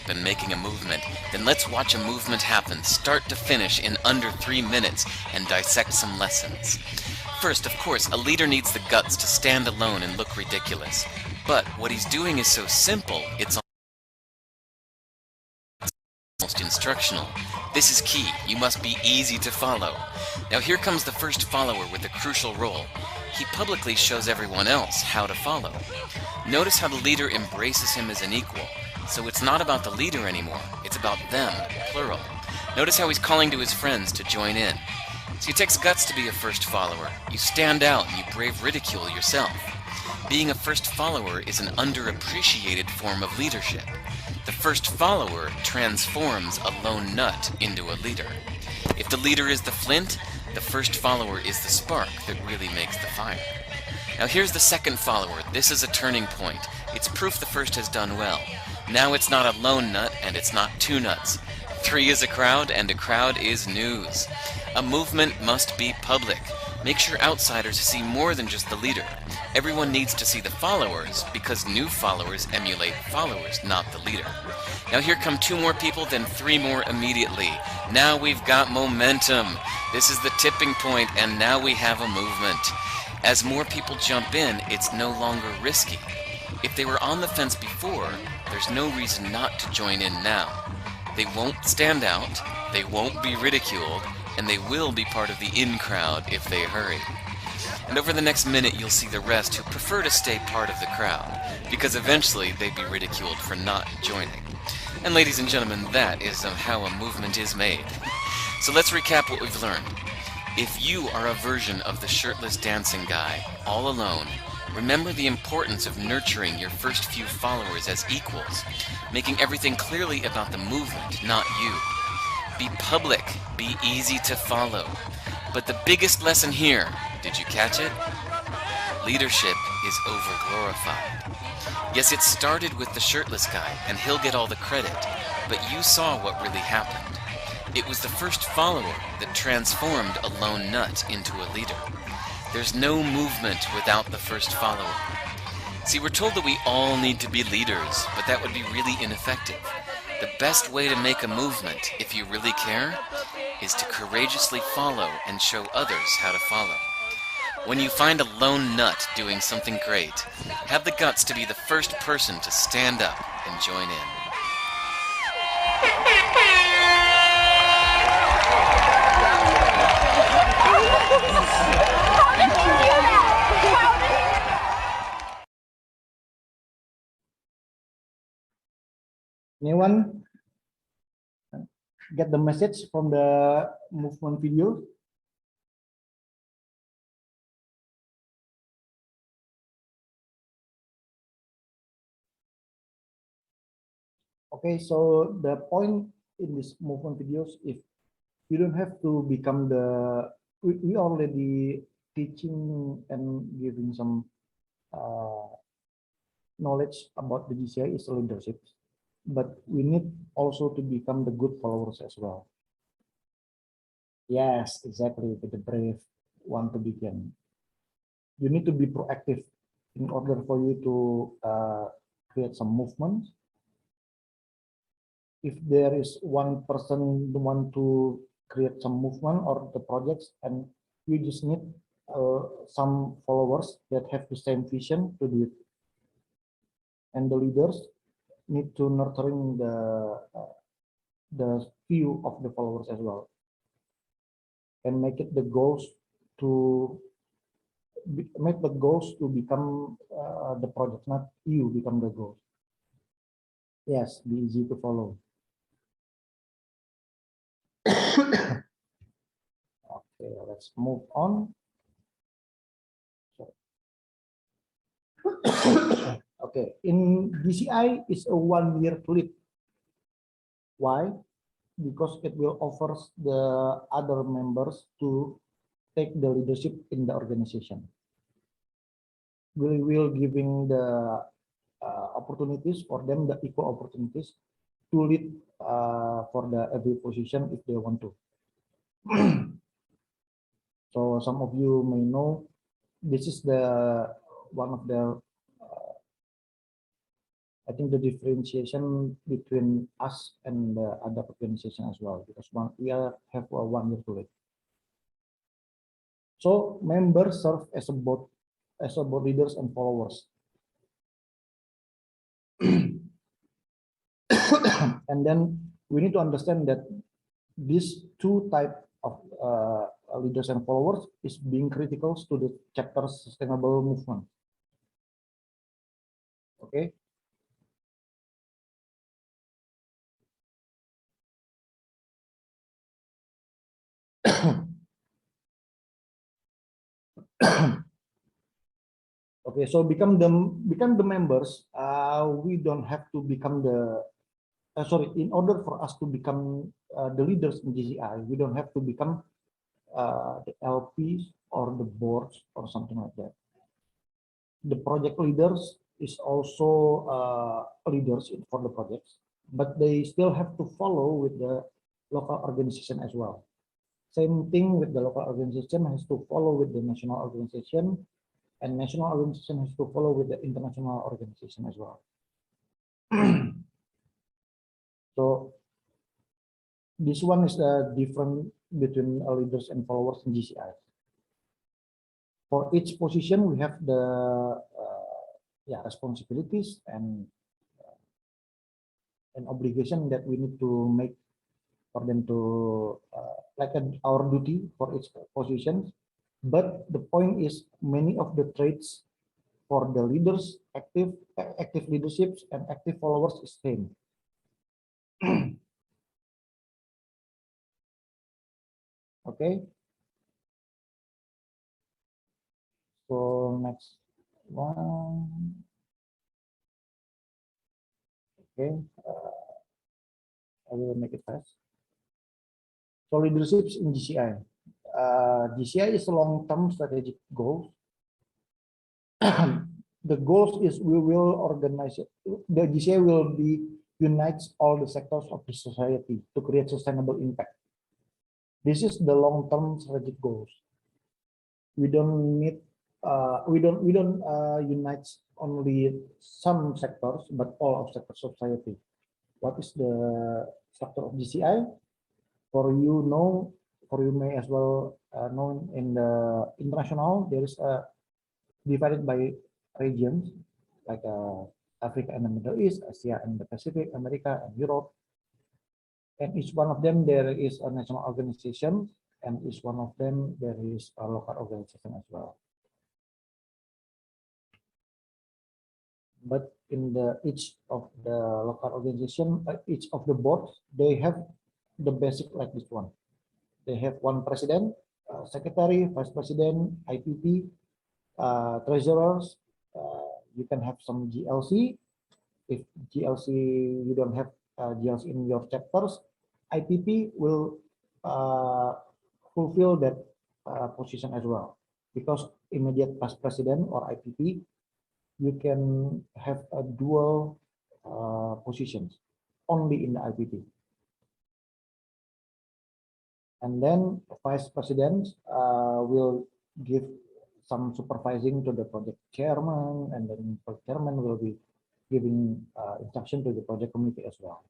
Speaker 2: and making a movement, then let's watch a movement happen start to finish in under 3 minutes and dissect some lessons. First, of course, a leader needs the guts to stand alone and look ridiculous. But what he's doing is so simple, it's almost instructional. This is key. You must be easy to follow. Now here comes the first follower with a crucial role. He publicly shows everyone else how to follow. Notice how the leader embraces him as an equal. So it's not about the leader anymore. It's about them, plural. Notice how he's calling to his friends to join in. So it takes guts to be a first follower. You stand out and you brave ridicule yourself. Being a first follower is an underappreciated form of leadership. The first follower transforms a lone nut into a leader. If the leader is the flint, the first follower is the spark that really makes the fire. Now here's the second follower. This is a turning point. It's proof the first has done well. Now it's not a lone nut and it's not two nuts. 3 is a crowd and a crowd is news. A movement must be public. Make sure outsiders see more than just the leader. Everyone needs to see the followers because new followers emulate followers, not the leader. Now here come 2 more people, then 3 more immediately. Now we've got momentum. This is the tipping point, and now we have a movement. As more people jump in, it's no longer risky. If they were on the fence before, there's no reason not to join in now. They won't stand out, they won't be ridiculed, and they will be part of the in crowd if they hurry. And over the next minute, you'll see the rest who prefer to stay part of the crowd, because eventually they'd be ridiculed for not joining. And ladies and gentlemen, that is how a movement is made. So let's recap what we've learned. If you are a version of the shirtless dancing guy, all alone, remember the importance of nurturing your first few followers as equals, making everything clearly about the movement, not you. Be public, be easy to follow. But the biggest lesson here, did you catch it? Leadership is overglorified. Yes, it started with the shirtless guy, and he'll get all the credit, but you saw what really happened. It was the first follower that transformed a lone nut into a leader. There's no movement without the first follower. See, we're told that we all need to be leaders, but that would be really ineffective. The best way to make a movement, if you really care, is to courageously follow and show others how to follow. When you find a lone nut doing something great, have the guts to be the first person to stand up and join in.
Speaker 7: Anyone get the message from the movement video? Okay, so the point in this movement videos, if you don't have to become the, we already teaching and giving some knowledge about the JCI is leadership, but we need also to become the good followers as well. Yes, exactly, with the brave one to begin. You need to be proactive in order for you to create some movement. If there is one person who want to create some movement or the projects, and you just need some followers that have the same vision to do it. And the leaders need to nurturing the few of the followers as well, and make it the goals to make the goals to become the project, not you become the goal. Yes, be easy to follow. Okay, let's move on. Okay, in JCI is a 1 year to lead. Why? Because it will offer the other members to take the leadership in the organization. We will giving the opportunities for them, the equal opportunities to lead for the every position if they want to. So some of you may know this is the one of the I think the differentiation between us and the other organization as well, because we have a 1 year to lead. So members serve as both leaders and followers. And then we need to understand that these two types of leaders and followers is being critical to the chapter sustainable movement. Okay. Okay, so become the members. We don't have to become the sorry. In order for us to become the leaders in JCI, we don't have to become the LPs or the boards or something like that. The project leaders is also leaders for the projects, but they still have to follow with the local organization as well. Same thing with the local organization has to follow with the national organization, and national organization has to follow with the international organization as well. So this one is the difference between leaders and followers in JCI. For each position, we have the responsibilities and an obligation that we need to make for them to our duty for each position. But the point is, many of the traits for the leaders, active leaderships and active followers is same. Okay. So next one. Okay. I will make it fast. So leaderships in JCI. JCI is a long-term strategic goal. The goals is we will organize it. The JCI will be unites all the sectors of the society to create sustainable impact. This is the long-term strategic goals. We don't need we don't unite only some sectors, but all of sectors of society. What is the structure of JCI? For you may as well know in the international, there is a divided by regions like Africa and the Middle East, Asia and the Pacific, America and Europe. And each one of them there is a national organization, and each one of them there is a local organization as well. But in each of the local organization, each of the boards, they have the basic like this one. They have one president, secretary, vice president, IPP, treasurers. You can have some GLC. If GLC you don't have GLC in your chapters, IPP will fulfill that position as well, because immediate past president or IPP, you can have a dual positions only in the IPP. And then vice presidents will give some supervising to the project chairman, and then project chairman will be giving instruction to the project committee as well.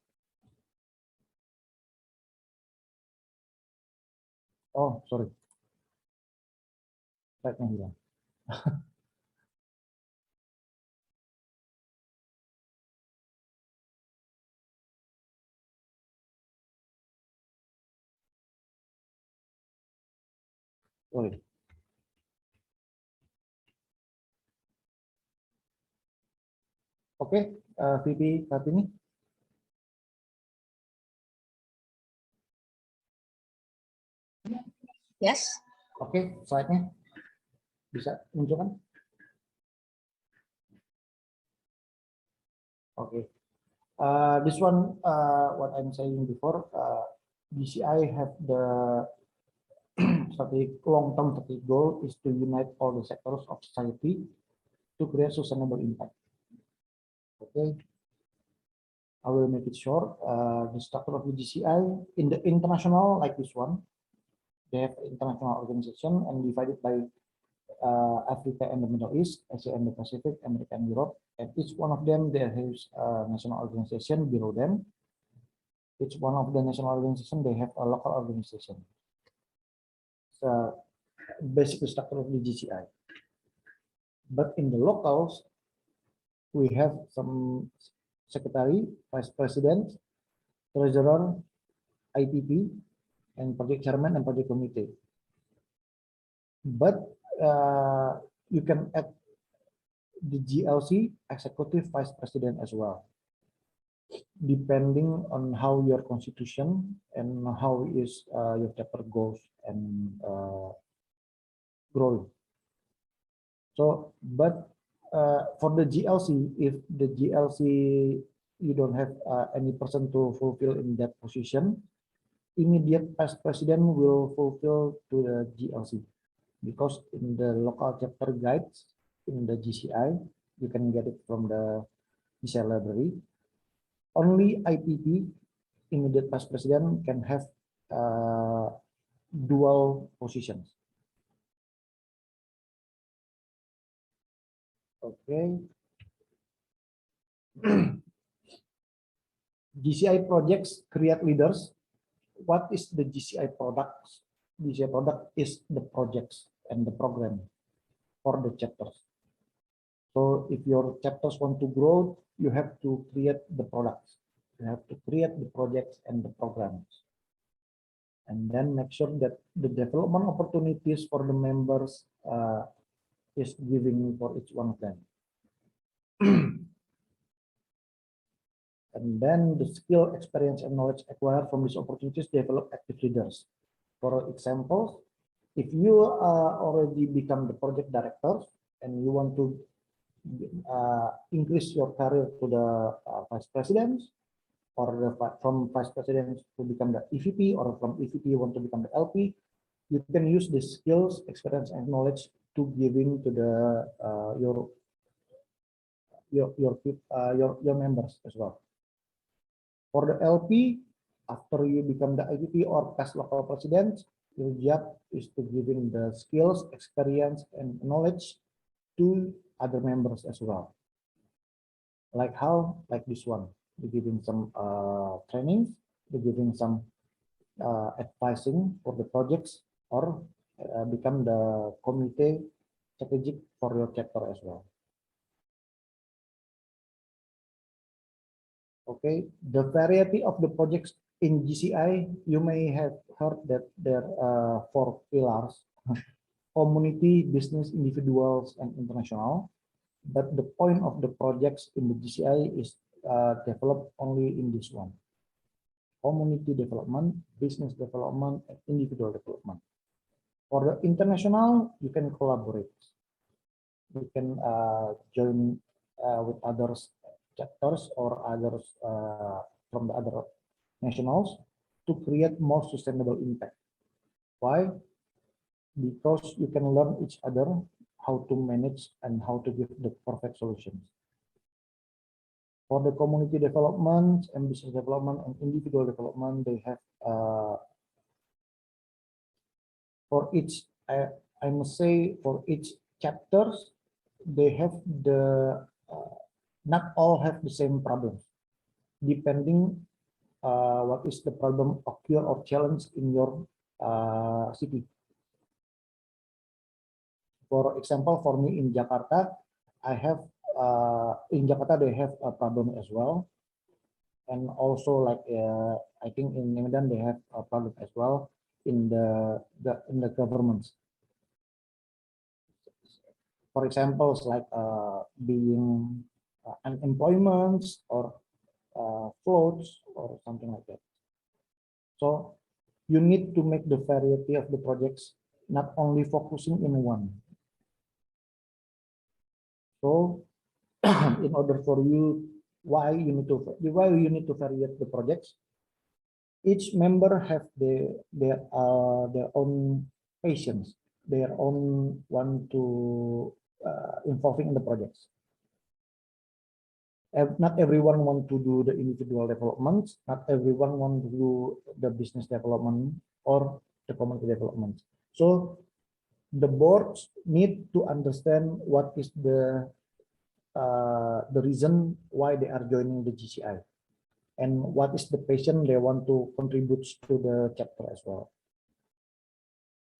Speaker 7: Oh, sorry. Slide-nya hilang. Sorry. Oke, VP Kartini.
Speaker 6: Yes.
Speaker 7: Oke, slide-nya bisa munculkan. Okay. This one, what I'm saying before, JCI have the long-term strategic goal is to unite all the sectors of society to create sustainable impact. Okay. I will make it short. The structure of the JCI in the international, like this one, they have international organization and divided by Africa and the Middle East, Asia and the Pacific, America and Europe. And each one of them, there is a national organization below them. Each one of the national organization, they have a local organization. So basic structure of the JCI. But in the locals, we have some secretary, vice president, treasurer, IPP, and project chairman and project committee. But you can add the GLC, executive vice president as well, depending on how your constitution and how is your chapter goes and growing. So, but for the GLC, if the GLC you don't have any person to fulfill in that position, immediate past president will fulfill to the GLC, because in the local chapter guides in the JCI, you can get it from the JCI library. Only IPP, immediate past president, can have dual positions. Okay. GCI projects create leaders. What is the GCI products? GCI product is the projects and the program for the chapters. So if your chapters want to grow, you have to create the products. You have to create the projects and the programs. And then make sure that the development opportunities for the members is giving for each one of them. And then the skill, experience, and knowledge acquired from these opportunities develop active leaders. For example, if you already become the project director and you want to increase your career to the vice president, or from vice president to become the EVP, or from EVP you want to become the LP, you can use the skills, experience, and knowledge to giving to the your members as well. For the LP, after you become the IVP or past local president, your job is to giving the skills, experience, and knowledge to other members as well. Like how? Like this one. We're giving some trainings, we're giving some advising for the projects, or become the committee strategic for your chapter as well. Okay, the variety of the projects in GCI, you may have heard that there are 4 pillars: community, business, individuals, and international. But the point of the projects in the GCI is developed only in this one: community development, business development, and individual development. For the international, you can collaborate. You can join with others chapters or others from the other nationals to create more sustainable impact. Why? Because you can learn each other how to manage and how to give the perfect solutions. For the community development and business development and individual development, they have for each, I must say, for each chapters, they have the not all have the same problems, depending what is the problem occur or challenge in your city. For example, for me in Jakarta, I have in Jakarta they have a problem as well, and also like I think in Medan they have a problem as well in the governments. For example, like being unemployment or floats or something like that. So you need to make the variety of the projects, not only focusing in one. So in order for you, why you need to vary the projects? Each member have their own patience, their own want to involving in the projects. Not everyone want to do the individual development. Not everyone want to do the business development or the community development. So the boards need to understand what is the reason why they are joining the GCI, and what is the passion they want to contribute to the chapter as well.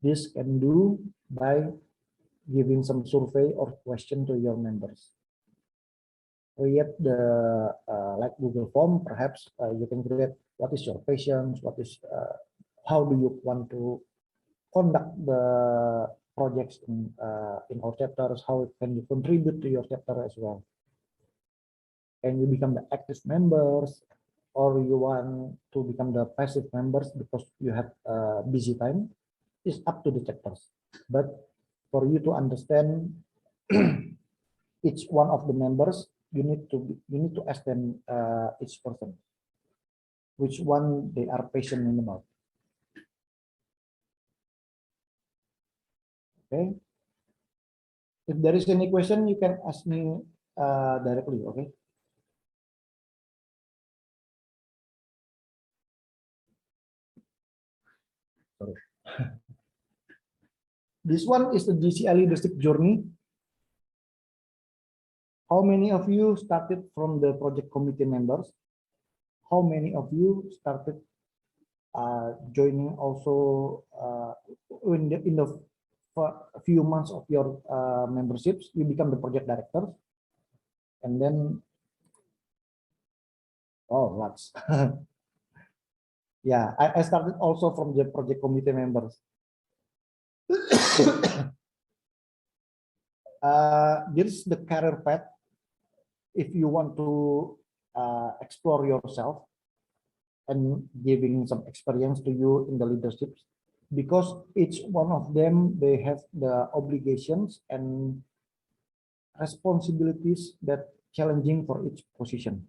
Speaker 7: This can do by giving some survey or question to your members. Create the like Google form, perhaps you can create what is your passion, what is how do you want to conduct the projects in our chapters, how can you contribute to your chapter as well. Can you become the active members, or you want to become the passive members because you have busy time? Is up to the chapters. But for you to understand each one of the members, you need to ask them each person which one they are passionate about. Okay. If there is any question, you can ask me directly. Okay. Sorry. This one is the JCI leadership journey. How many of you started from the project committee members? How many of you started joining also in the a few months of your memberships, you become the project director, and then lots. Yeah, I started also from the project committee members. This is the career path. If you want to explore yourself and giving some experience to you in the leadership, because each one of them, they have the obligations and responsibilities that challenging for each position.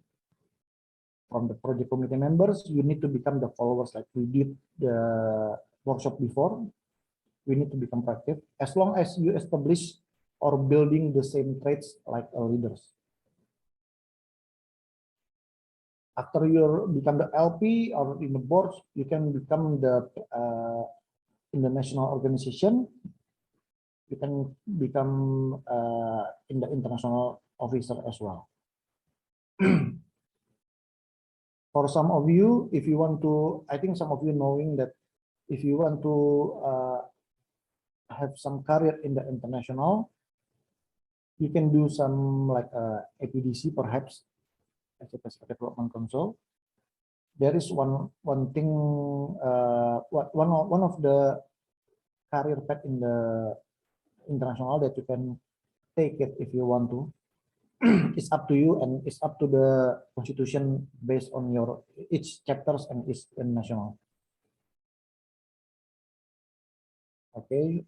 Speaker 7: From the project committee members, you need to become the followers, like we did the workshop before. We need to become proactive as long as you establish or building the same traits like our leaders. After you become the LP or in the boards, you can become the in the national organization. You can become in the international officer as well. For some of you, if you want to, I think some of you knowing that if you want to have some career in the international, you can do some like APDC perhaps, as a development council. There is one thing, one of the career path in the international that you can take it if you want to. It's up to you, and it's up to the constitution based on your each chapters and each national. Okay.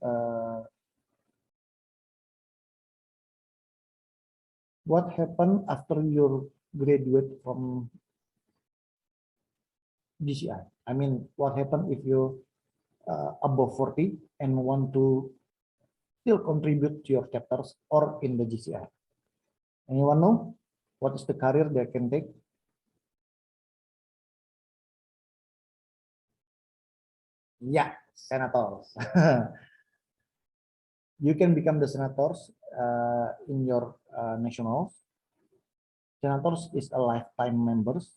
Speaker 7: What happened after you graduate from JCI? I mean, what happened if you above 40 and want to still contribute to your chapters or in the JCI? Anyone know what is the career they can take? Yeah, senators. You can become the senators in your nationals. Senators is a lifetime members.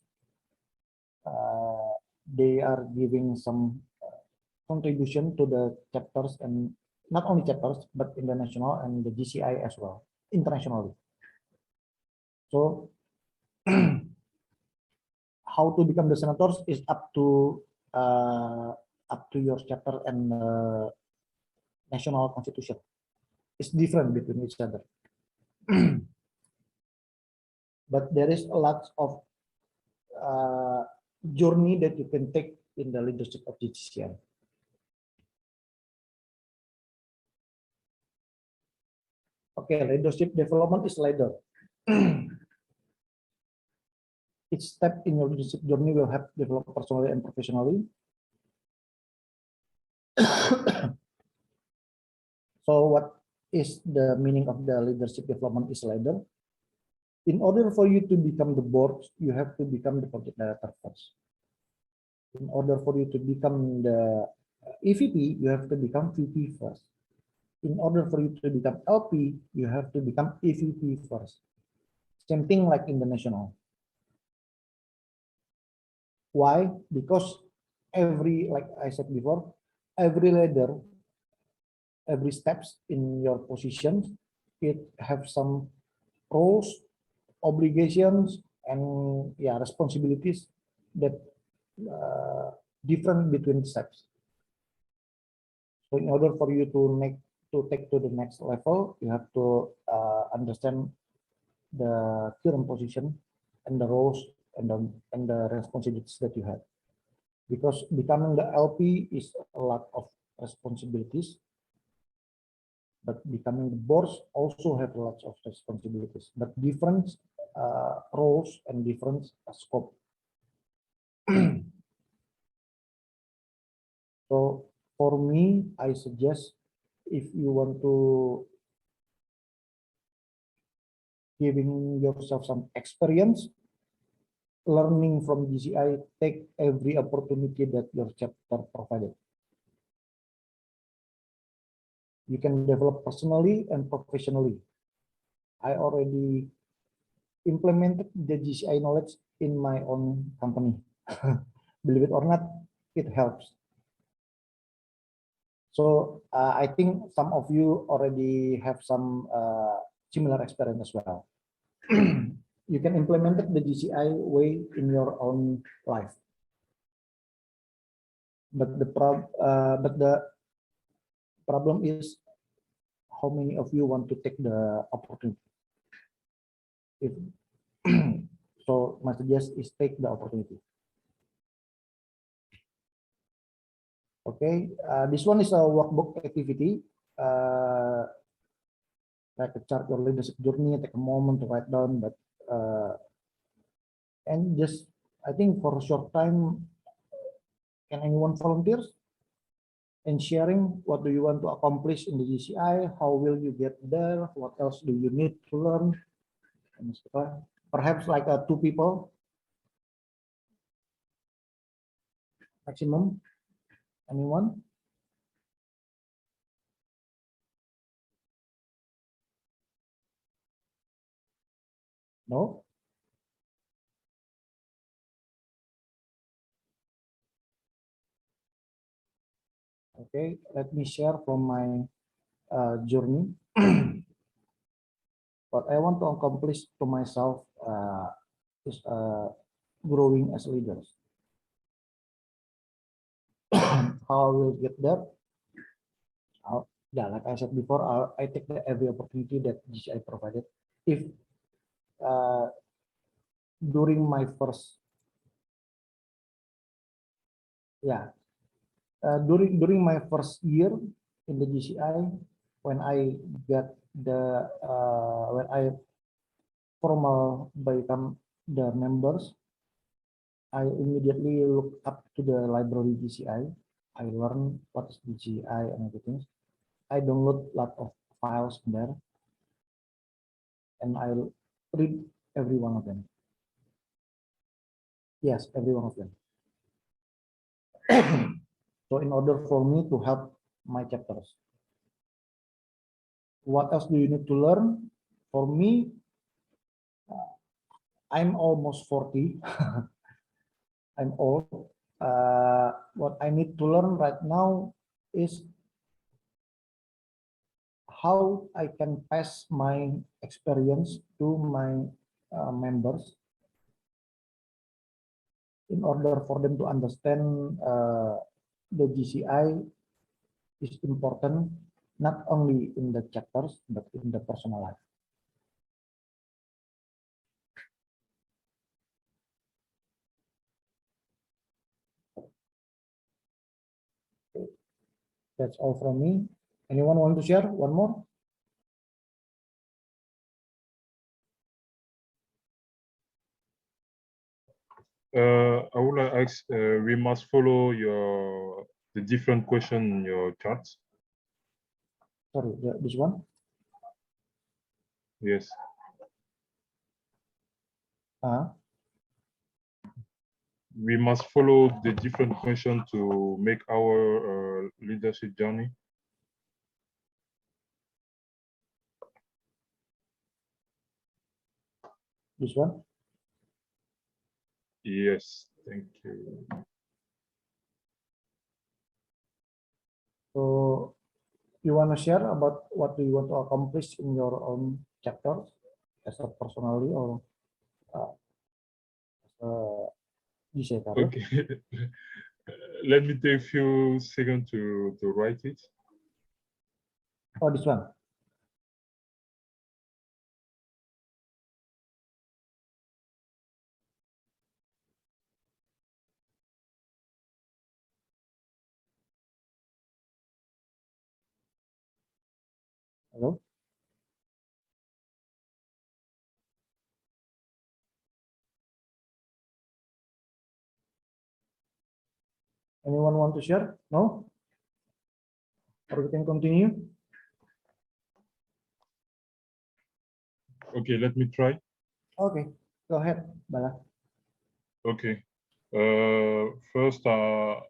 Speaker 7: They are giving some contribution to the chapters, and not only chapters, but in the national and the JCI as well, internationally. So how to become the senators is up to your chapter and national constitution. It's different between each other. But there is a lot of journey that you can take in the leadership of JCI. Okay, leadership development is ladder. Each step in your leadership journey will help develop personally and professionally. So what is the meaning of the leadership development is ladder? In order for you to become the board, you have to become the project director first. In order for you to become the EVP, you have to become VP first. In order for you to become LP, you have to become EVP first. Same thing like in the national. Why? Because every, like I said before, every ladder, every steps in your positions, it have some roles, obligations, and responsibilities that different between steps. So in order for you to take to the next level, you have to understand the current position and the roles and the responsibilities that you have. Because becoming the LP is a lot of responsibilities, but becoming the boards also have lots of responsibilities, but different roles and different scope. So for me, I suggest if you want to giving yourself some experience, learning from JCI, take every opportunity that your chapter provided. You can develop personally and professionally. I already implemented the JCI knowledge in my own company. Believe it or not, it helps. So I think some of you already have some similar experience as well. You can implement the JCI way in your own life. But the problem is how many of you want to take the opportunity. If so, my suggestion is take the opportunity. Okay, this one is a workbook activity. Like a chart your leadership journey, take a moment to write down, but and just I think for a short time, can anyone volunteers? And sharing what do you want to accomplish in the JCI? How will you get there? What else do you need to learn? And perhaps like 2 people maximum. Anyone? No? Okay, let me share from my journey. What I want to accomplish to myself is growing as leaders. How I will get there? Yeah, like I said before, I take every opportunity that JCI provided. If during my first, during my first year in the JCI, when I get the when I formal become the members, I immediately look up to the library JCI. I learn what is JCI and everything. I download a lot of files there, and I read every one of them. Yes, every one of them. So in order for me to help my chapters, what else do you need to learn? For me, I'm almost 40. I'm old. What I need to learn right now is how I can pass my experience to my members in order for them to understand the JCI is important not only in the chapters but in the personal life. That's all from me. Anyone want to share one more?
Speaker 10: I would like to ask, we must follow the different question in your charts.
Speaker 7: Sorry, this one?
Speaker 10: Yes. We must follow the different question to make our leadership journey.
Speaker 7: This one?
Speaker 10: Yes, thank you.
Speaker 7: So you want to share about what do you want to accomplish in your own chapters as a personally or as a JCI career?
Speaker 10: Okay. Let me take a few seconds to write it.
Speaker 7: Oh, this one. Hello? Anyone want to share? No? Or we can continue?
Speaker 10: Okay, let me try.
Speaker 7: Okay, go ahead, Bala.
Speaker 10: Okay. First, start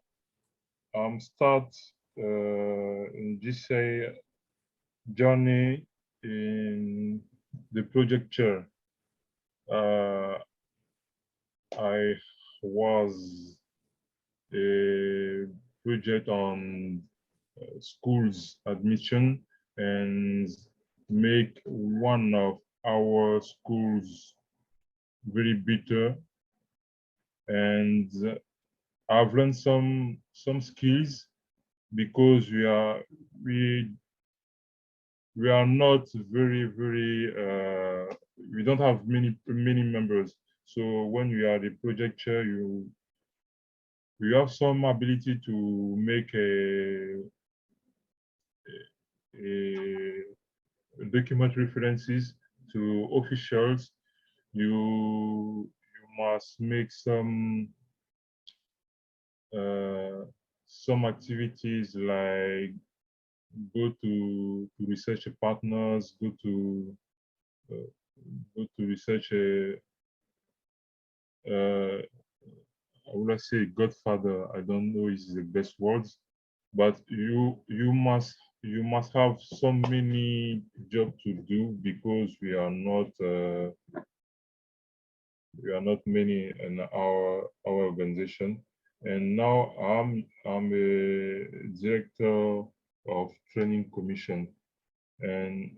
Speaker 10: in JCI journey in the project chair. I was a project on schools admission and make one of our schools very bitter, and I've learned some skills because we not very we don't have many members. So when you are the project chair, you have some ability to make a document references to officials. You must make some activities like go to research partners, go to research I would say godfather. I don't know is the best words, but you must have so many jobs to do because we are not many in our organization. And now I'm a director of training commission, and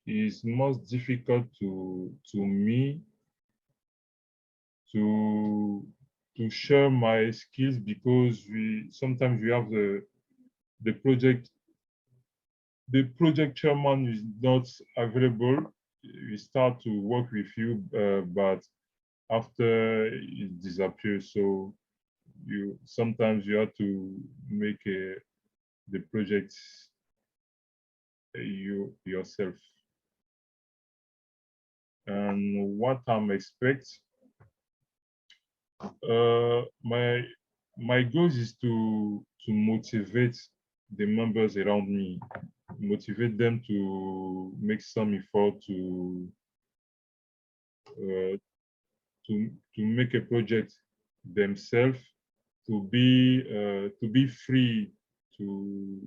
Speaker 10: it's most difficult to me to share my skills because sometimes we have the project chairman is not available. We start to work with you, but after it disappears. So sometimes you have to make the project yourself. And what I'm expect, my goal is to motivate the members around me, motivate them to make some effort to make a project themselves, to be free to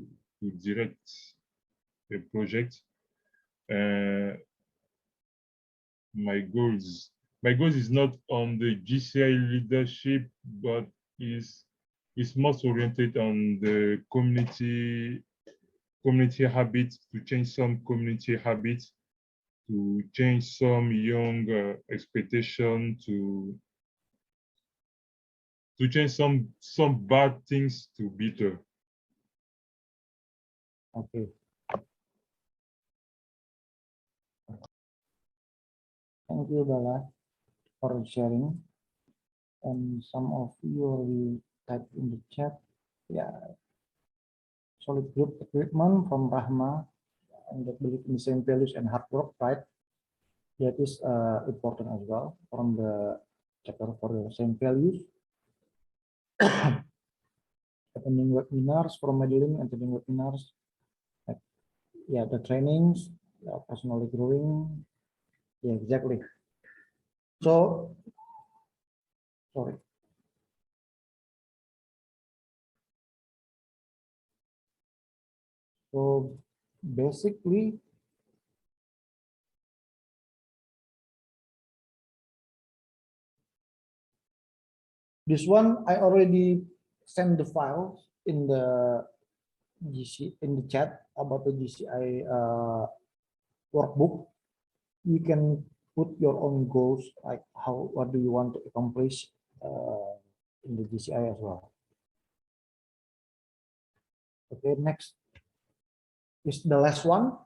Speaker 10: direct a project. My goals is not on the JCI leadership, but is most oriented on the community habits, to change some community habits, to change some young expectation, to change some bad things to better.
Speaker 7: Okay. Thank you, Bala, for sharing. And some of you already typed in the chat. Yeah. Solid group equipment from Rahma, and that believe in the same values and hard work, right? That is important as well from the chapter for the same values. Attending webinars from modeling, attending webinars. Yeah, the trainings, personally growing. Yeah, exactly. So, sorry. So basically, this one I already sent the file in the chat about the JCI workbook. You can put your own goals, like what do you want to accomplish in the JCI as well. Okay, next is the last one.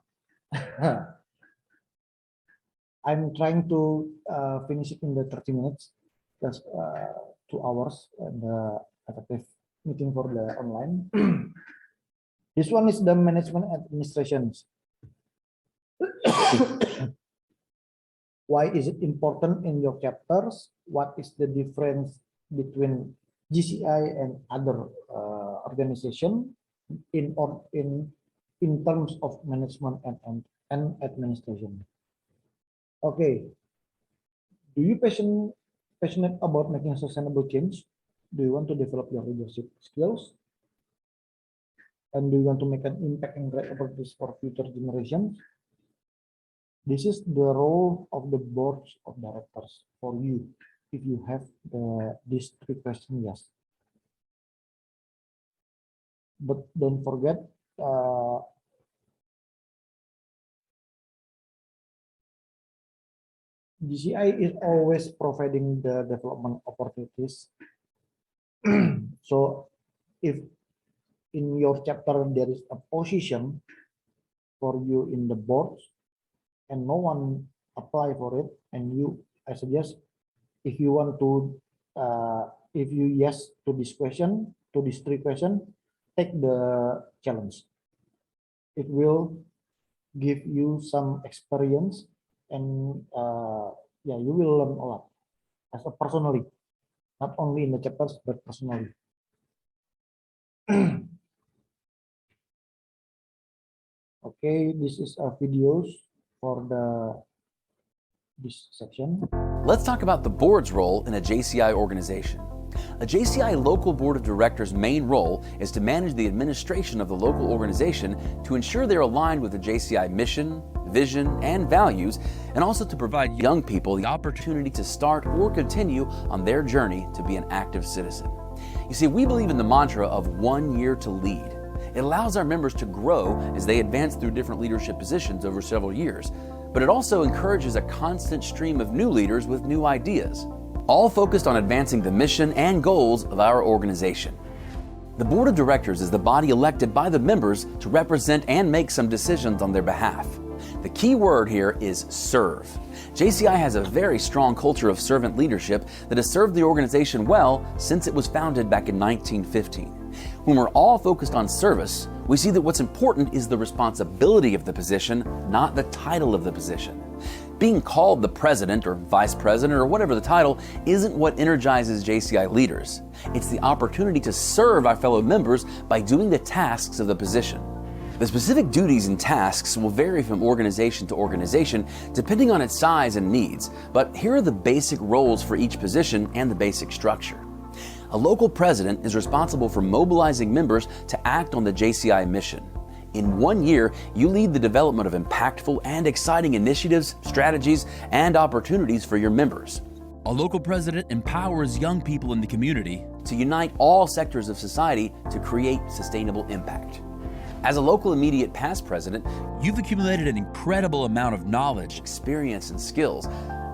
Speaker 7: I'm trying to finish it in the 30 minutes, just 2 hours, and the effective meeting for the online. This one is the management administrations. Why is it important in your chapters? What is the difference between JCI and other organization in terms of management and administration? Okay. Do you passionate about making sustainable change? Do you want to develop your leadership skills? and do you want to make an impact and great opportunities for future generations, this is the role of the boards of directors for you. If you have these three questions, yes. But don't forget, JCI is always providing the development opportunities. So if in your chapter there is a position for you in the boards and no one apply for it, and I suggest if you want to, if you yes to this question, to these three questions, take the challenge. It will give you some experience, and yeah, you will learn a lot as a personally, not only in the chapters but personally. Okay, this is videos for this section.
Speaker 16: Let's talk about the board's role in a JCI organization. A JCI local board of directors' main role is to manage the administration of the local organization to ensure they're aligned with the JCI mission, vision, and values, and also to provide young people the opportunity to start or continue on their journey to be an active citizen. You see, we believe in the mantra of 1 year to lead. It allows our members to grow as they advance through different leadership positions over several years, but it also encourages a constant stream of new leaders with new ideas, all focused on advancing the mission and goals of our organization. The Board of Directors is the body elected by the members to represent and make some decisions on their behalf. The key word here is serve. JCI has a very strong culture of servant leadership that has served the organization well since it was founded back in 1915. When we're all focused on service, we see that what's important is the responsibility of the position, not the title of the position. Being called the president or vice president or whatever the title isn't what energizes JCI leaders. It's the opportunity to serve our fellow members by doing the tasks of the position. The specific duties and tasks will vary from organization to organization depending on its size and needs, but here are the basic roles for each position and the basic structure. A local president is responsible for mobilizing members to act on the JCI mission. In 1 year, you lead the development of impactful and exciting initiatives, strategies, and opportunities for your members. A local president empowers young people in the community to unite all sectors of society to create sustainable impact. As a local immediate past president, you've accumulated an incredible amount of knowledge, experience, and skills.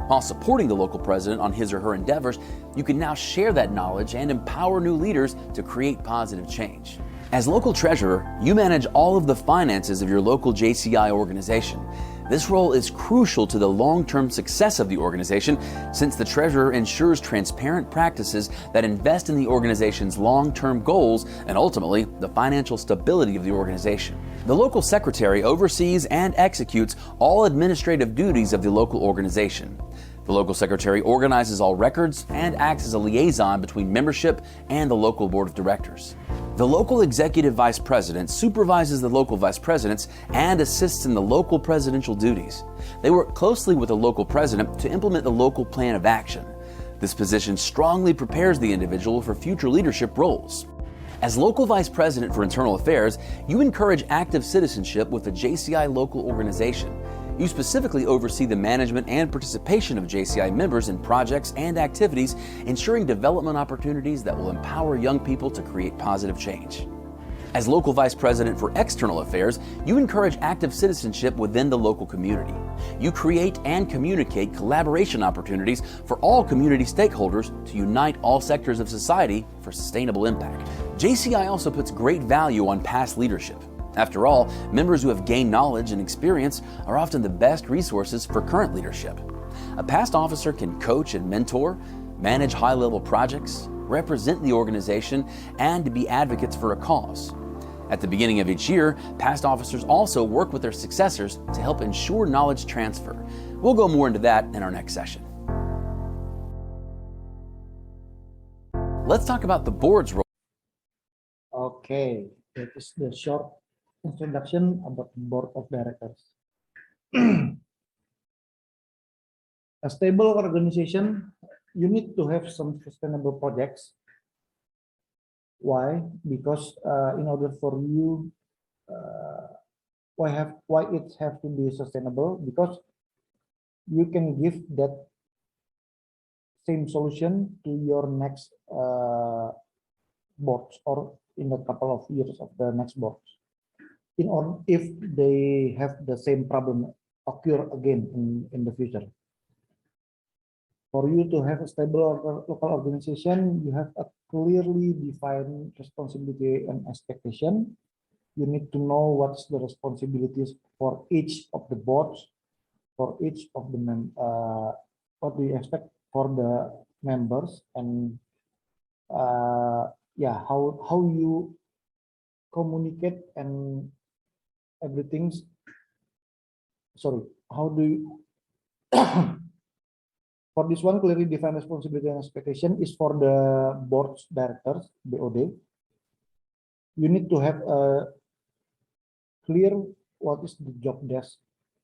Speaker 16: While supporting the local president on his or her endeavors, you can now share that knowledge and empower new leaders to create positive change. As local treasurer, you manage all of the finances of your local JCI organization. This role is crucial to the long-term success of the organization since the treasurer ensures transparent practices that invest in the organization's long-term goals and ultimately the financial stability of the organization. The local secretary oversees and executes all administrative duties of the local organization. The local secretary organizes all records and acts as a liaison between membership and the local board of directors. The local executive vice president supervises the local vice presidents and assists in the local presidential duties. They work closely with the local president to implement the local plan of action. This position strongly prepares the individual for future leadership roles. As local vice president for internal affairs, you encourage active citizenship with the JCI local organization. You specifically oversee the management and participation of JCI members in projects and activities, ensuring development opportunities that will empower young people to create positive change. As local vice president for external affairs, you encourage active citizenship within the local community. You create and communicate collaboration opportunities for all community stakeholders to unite all sectors of society for sustainable impact. JCI also puts great value on past leadership. After all, members who have gained knowledge and experience are often the best resources for current leadership. A past officer can coach and mentor, manage high-level projects, represent the organization, and be advocates for a cause. At the beginning of each year, past officers also work with their successors to help ensure knowledge transfer. We'll go more into that in our next session. Let's talk about the board's role.
Speaker 7: Okay, that is the short introduction about the board of directors. A stable organization, you need to have some sustainable projects Why? Because in order for you, why it have to be sustainable? Because you can give that same solution to your next boards, or in a couple of years of the next boards. In order, if they have the same problem occur again in the future. For you to have a stable local organization, you have a clearly defined responsibility and expectation. You need to know what's the responsibilities for each of the boards, for each of the what do you expect for the members, and yeah, how you communicate and everything's. Sorry, how do you for this one, clearly defined responsibility and expectation is for the board's directors, BOD. You need to have a clear what is the job desk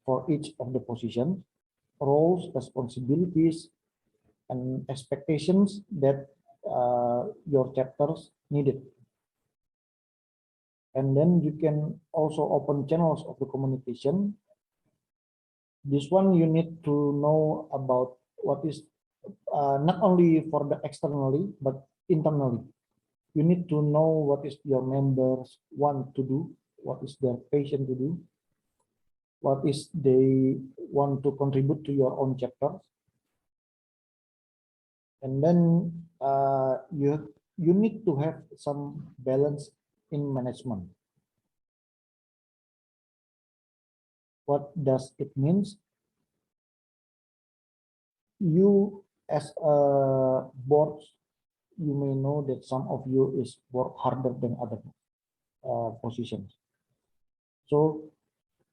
Speaker 7: for each of the positions, roles, responsibilities, and expectations that your chapters needed. And then you can also open channels of the communication. This one you need to know about what is not only for the externally, but internally. You need to know what is your members want to do, what is their passion to do, what is they want to contribute to your own chapters. And then you need to have some balance in management. What does it mean? You as a board, you may know that some of you is work harder than other positions. So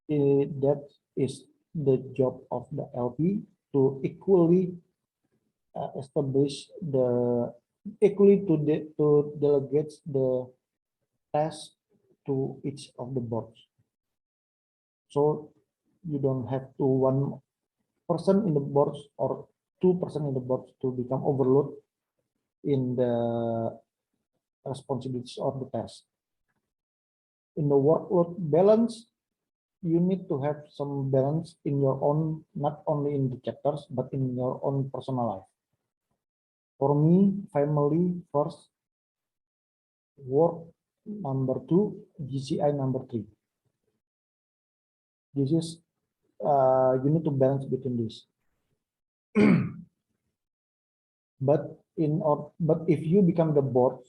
Speaker 7: that is the job of the LP to equally establish the to delegate the task to each of the boards. So you don't have to one person in the boards or 2% in the boards to become overload in the responsibilities of the task. In the workload balance, you need to have some balance in your own, not only in the chapters, but in your own personal life. For me, family first, work number 2, JCI number 3. This is, you need to balance between this. But if you become the board,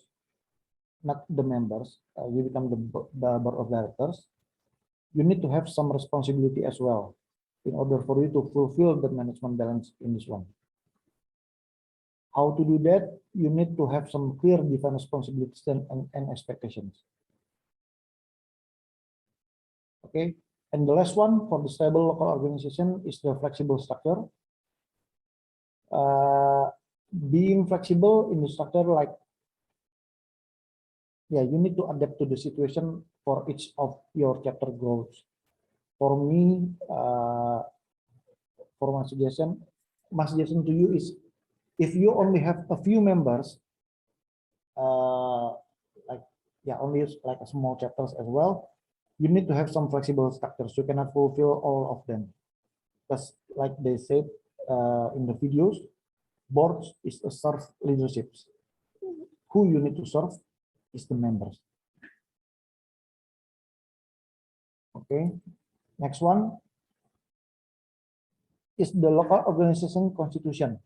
Speaker 7: not the members, you become the board of directors, you need to have some responsibility as well in order for you to fulfill the management balance in this one. How to do that? You need to have some clear defined responsibilities and expectations. Okay, and the last one for the stable local organization is the flexible structure. Being flexible in the structure, like, yeah, you need to adapt to the situation for each of your chapter goals. For me, for my suggestion to you is, if you only have a few members, like, yeah, only like a small chapters as well, you need to have some flexible structures. You cannot fulfill all of them, because like they said in the videos, boards is a serve leaderships. Who you need to serve is the members. Okay, next one is the local organization constitution.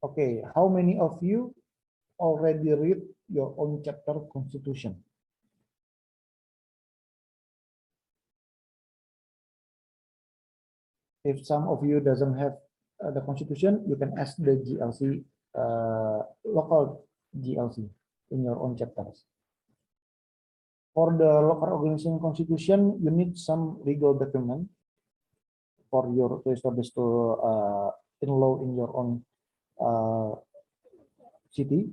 Speaker 7: Okay, how many of you already read your own chapter constitution? If some of you doesn't have the constitution, you can ask the GLC, local GLC in your own chapters. For the local organization constitution, you need some legal document for your to establish to enroll in your own city,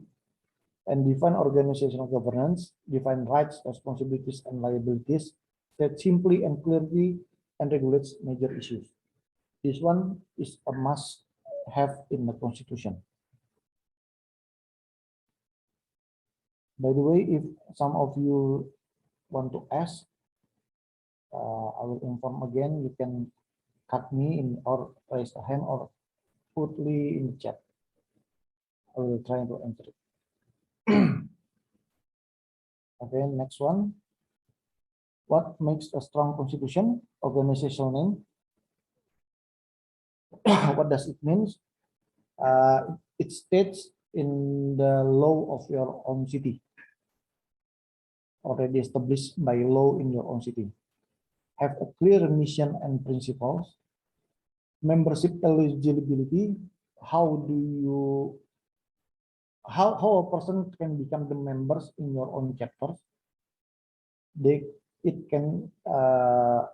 Speaker 7: and define organizational governance, define rights, responsibilities, and liabilities, that simply and clearly and regulates major issues. This one is a must have in the constitution. By the way, if some of you want to ask, I will inform again. You can cut me in or raise a hand or put me in the chat. I will try to answer it. Okay, next one. What makes a strong constitution? Organizational name. What does it mean? It states in the law of your own city, already established by law in your own city. Have a clear mission and principles. Membership eligibility. How a person can become the members in your own chapters? It can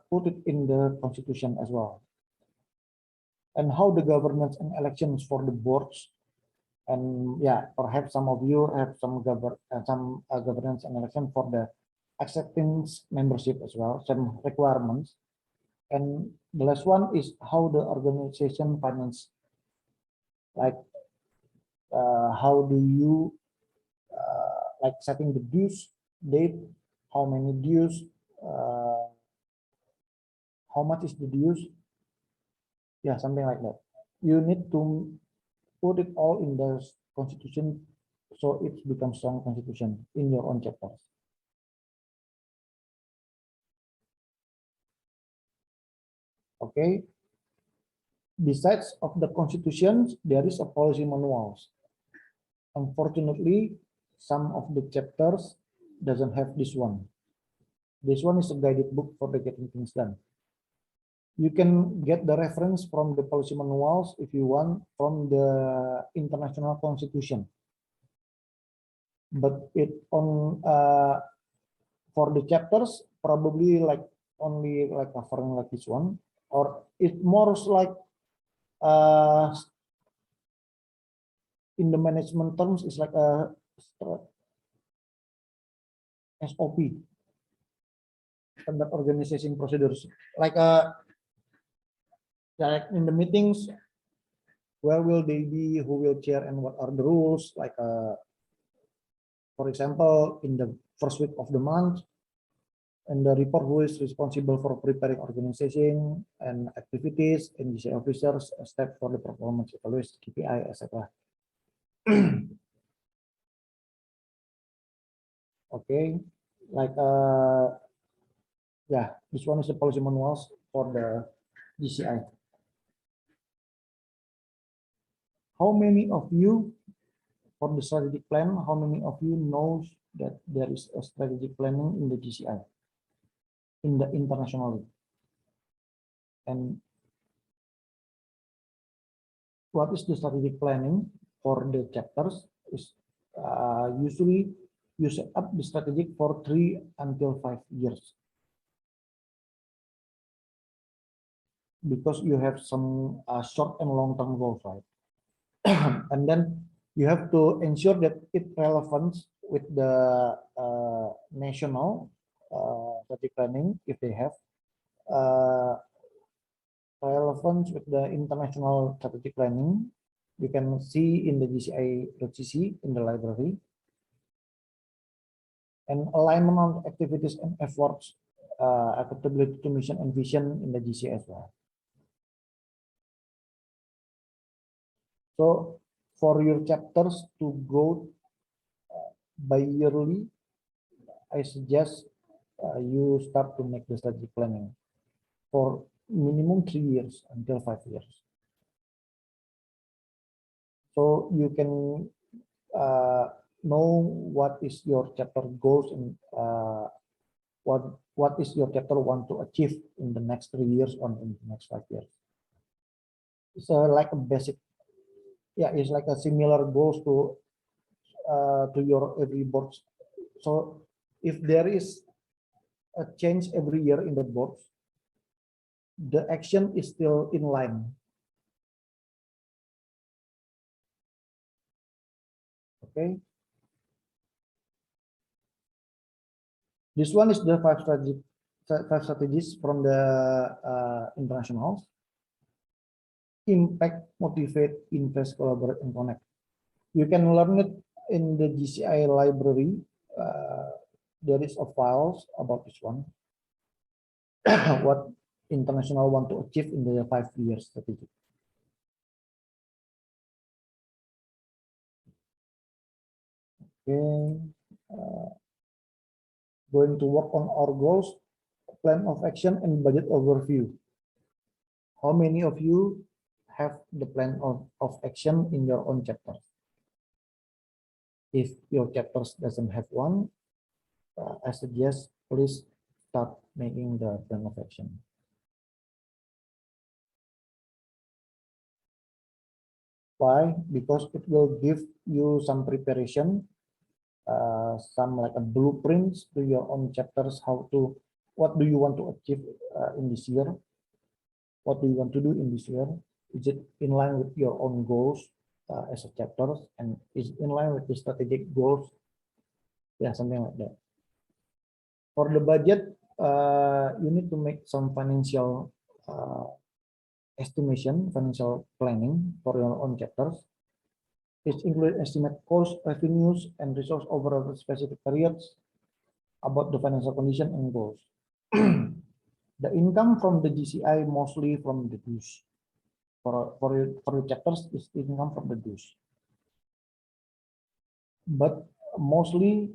Speaker 7: put it in the constitution as well. And how the governance and elections for the boards, and yeah, perhaps some of you have some governance and election for the acceptance membership as well, some requirements. And the last one is how the organization finance, like how do you like setting the dues date, how many dues, how much is the dues, yeah, something like that. You need to put it all in the constitution so it becomes strong constitution in your own chapters. Okay. Besides of the constitutions, there is a policy manuals. Unfortunately, some of the chapters doesn't have this one. This one is a guided book for the getting things done. You can get the reference from the policy manuals if you want from the international constitution. But it on for the chapters probably like only like covering like this one, or it more like in the management terms is like a SOP, standard organization procedures, like in the meetings, where will they be, who will chair, and what are the rules, like for example, in the first week of the month, and the report who is responsible for preparing organization and activities, and JCI officers, a step for the performance evaluation, KPI, etc. Okay, like yeah, this one is the policy manuals for the JCI. How many of you, for the strategic plan, how many of you knows that there is a strategic planning in the JCI, in the internationally? And what is the strategic planning for the chapters? Is usually you set up the strategic for 3 until 5 years, because you have some short and long-term goals, right? And then you have to ensure that it relevant with the national strategic planning, if they have relevance with the international strategic planning. You can see in the JCI.cc in the library. And alignment of activities and efforts, accountability to mission and vision in the JCI as well. So for your chapters to go bi-yearly, I suggest you start to make the strategic planning for minimum 3 years until 5 years. So you can know what is your chapter goals and what is your chapter want to achieve in the next 3 years or in the next 5 years. It's like a basic, yeah, it's like a similar goals to your every board. So if there is a change every year in the boards, the action is still in line. Okay. This one is the 5 strategies from the internationals. Impact, motivate, invest, collaborate, and connect. You can learn it in the JCI library there is a files about this one. What international want to achieve in the 5-year strategy. Okay, going to work on our goals, plan of action, and budget overview. How many of you have the plan of action in your own chapter? If your chapters doesn't have one, I suggest please start making the plan of action. Why? Because it will give you some preparation, some like a blueprints to your own chapters, what do you want to achieve in this year? What do you want to do in this year? Is it in line with your own goals as a chapter, and is it in line with the strategic goals? Yeah, something like that. For the budget, you need to make some financial estimation, financial planning for your own chapters. It includes estimate cost, revenues, and resource over specific periods about the financial condition and goals. The income from the JCI mostly from the dues. For your chapters is income from the dues. But mostly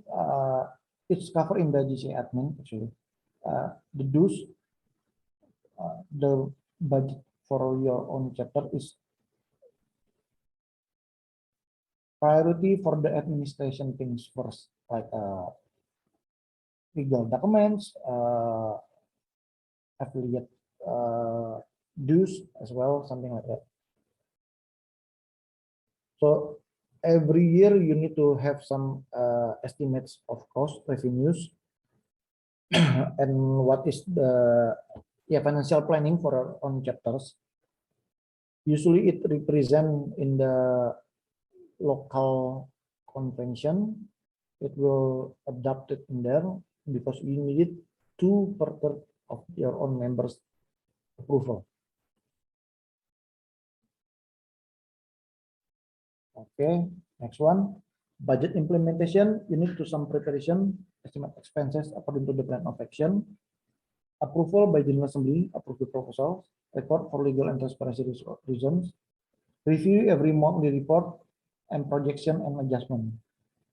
Speaker 7: it's covered in the JCI admin actually. The dues, the budget for your own chapter is priority for the administration things first, like legal documents, affiliate dues as well, something like that. So every year you need to have some estimates of cost, revenues, and what is the financial planning for our own chapters. Usually it represent in the local convention. It will adapt it in there because you need 2/3 of your own members approval. Okay, next one, budget implementation. You need to some preparation, estimate expenses according to the plan of action, approval by General Assembly, approve the proposals, record for legal and transparency reasons, review every monthly report, and projection and adjustment.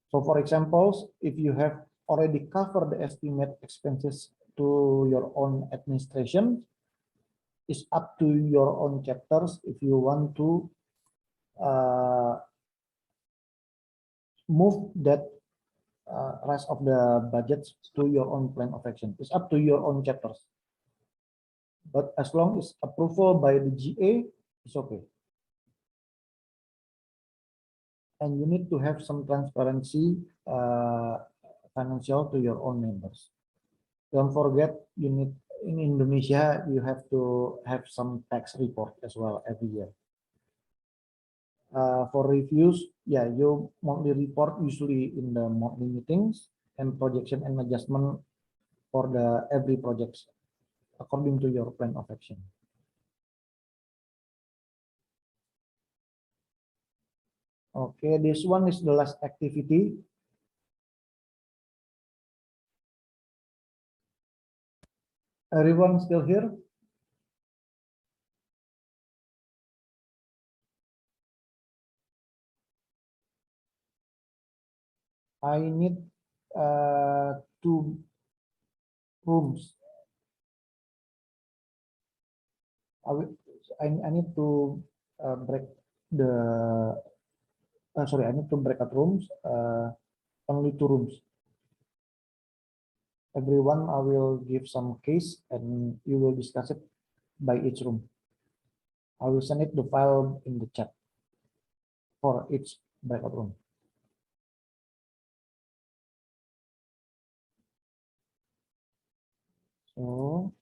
Speaker 7: So for examples, if you have already covered the estimate expenses to your own administration, it's up to your own chapters if you want to move that rest of the budgets to your own plan of action. It's up to your own chapters. But as long as approval by the GA, it's okay. And you need to have some transparency financial to your own members. Don't forget, you need in Indonesia, you have to have some tax report as well every year. For reviews, you monthly report usually in the monthly meetings, and projection and adjustment for the every projects according to your plan of action. Okay, this one is the last activity. Everyone still here? I need 2 rooms. I need to break the sorry, I need to break out rooms, only 2 rooms. Everyone, I will give some case and you will discuss it by each room. I will send it the file in the chat for each breakout room. So,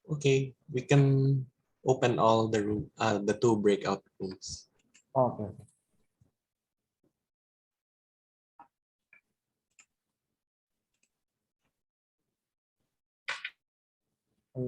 Speaker 12: Okay, we can open all the room, the 2 breakout rooms.
Speaker 7: Okay.
Speaker 17: 太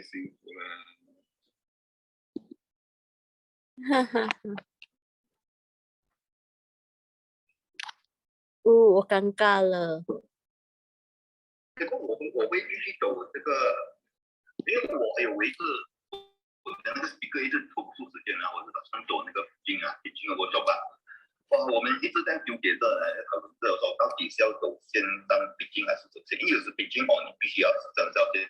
Speaker 17: 辛苦了。
Speaker 18: 我尴尬了。
Speaker 17: 这个我会继续走这个，因为我一次我的那个 speaker 一直投诉时间啊，我是打算做那个北京的 workshop 吧。哇，我们一直在纠结着讨论着说，到底是要走线上北京还是走线，因为有时北京你必须要真的要先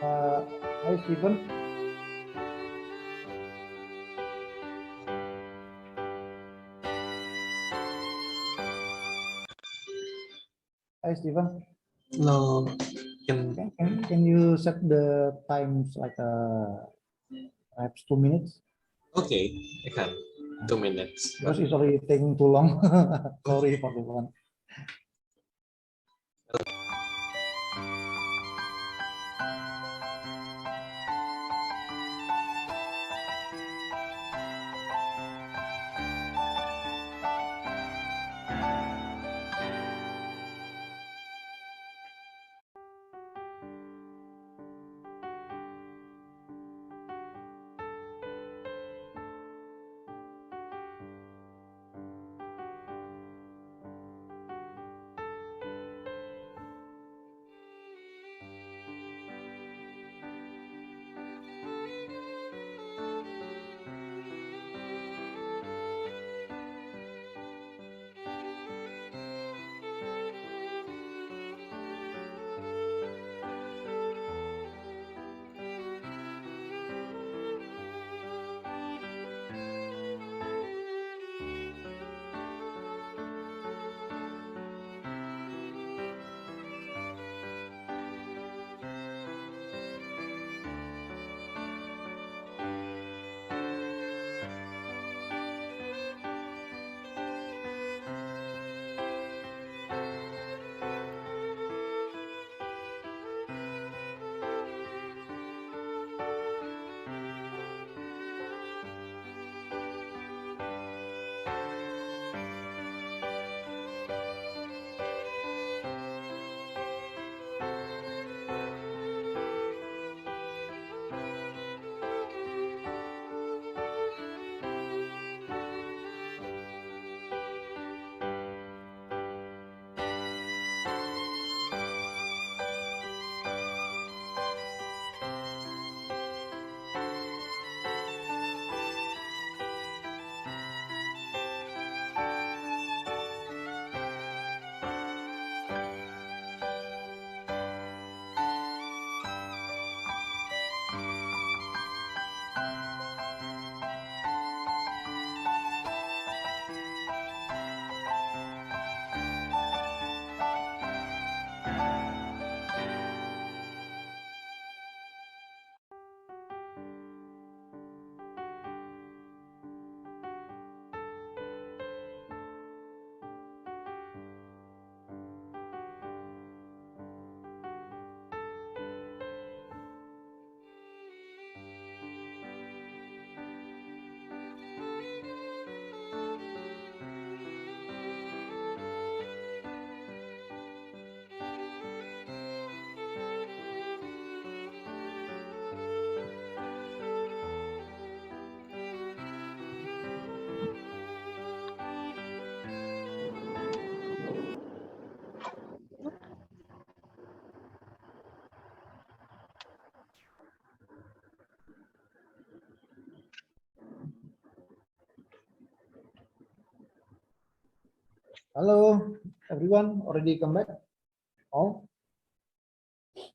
Speaker 7: Hi, Stephen. Hi, Stephen.
Speaker 12: No,
Speaker 7: can you set the times like perhaps 2 minutes?
Speaker 12: Okay, I can. 2 minutes.
Speaker 7: Because it's already taking too long. Sorry for this one. Hello, everyone. Already come back? All?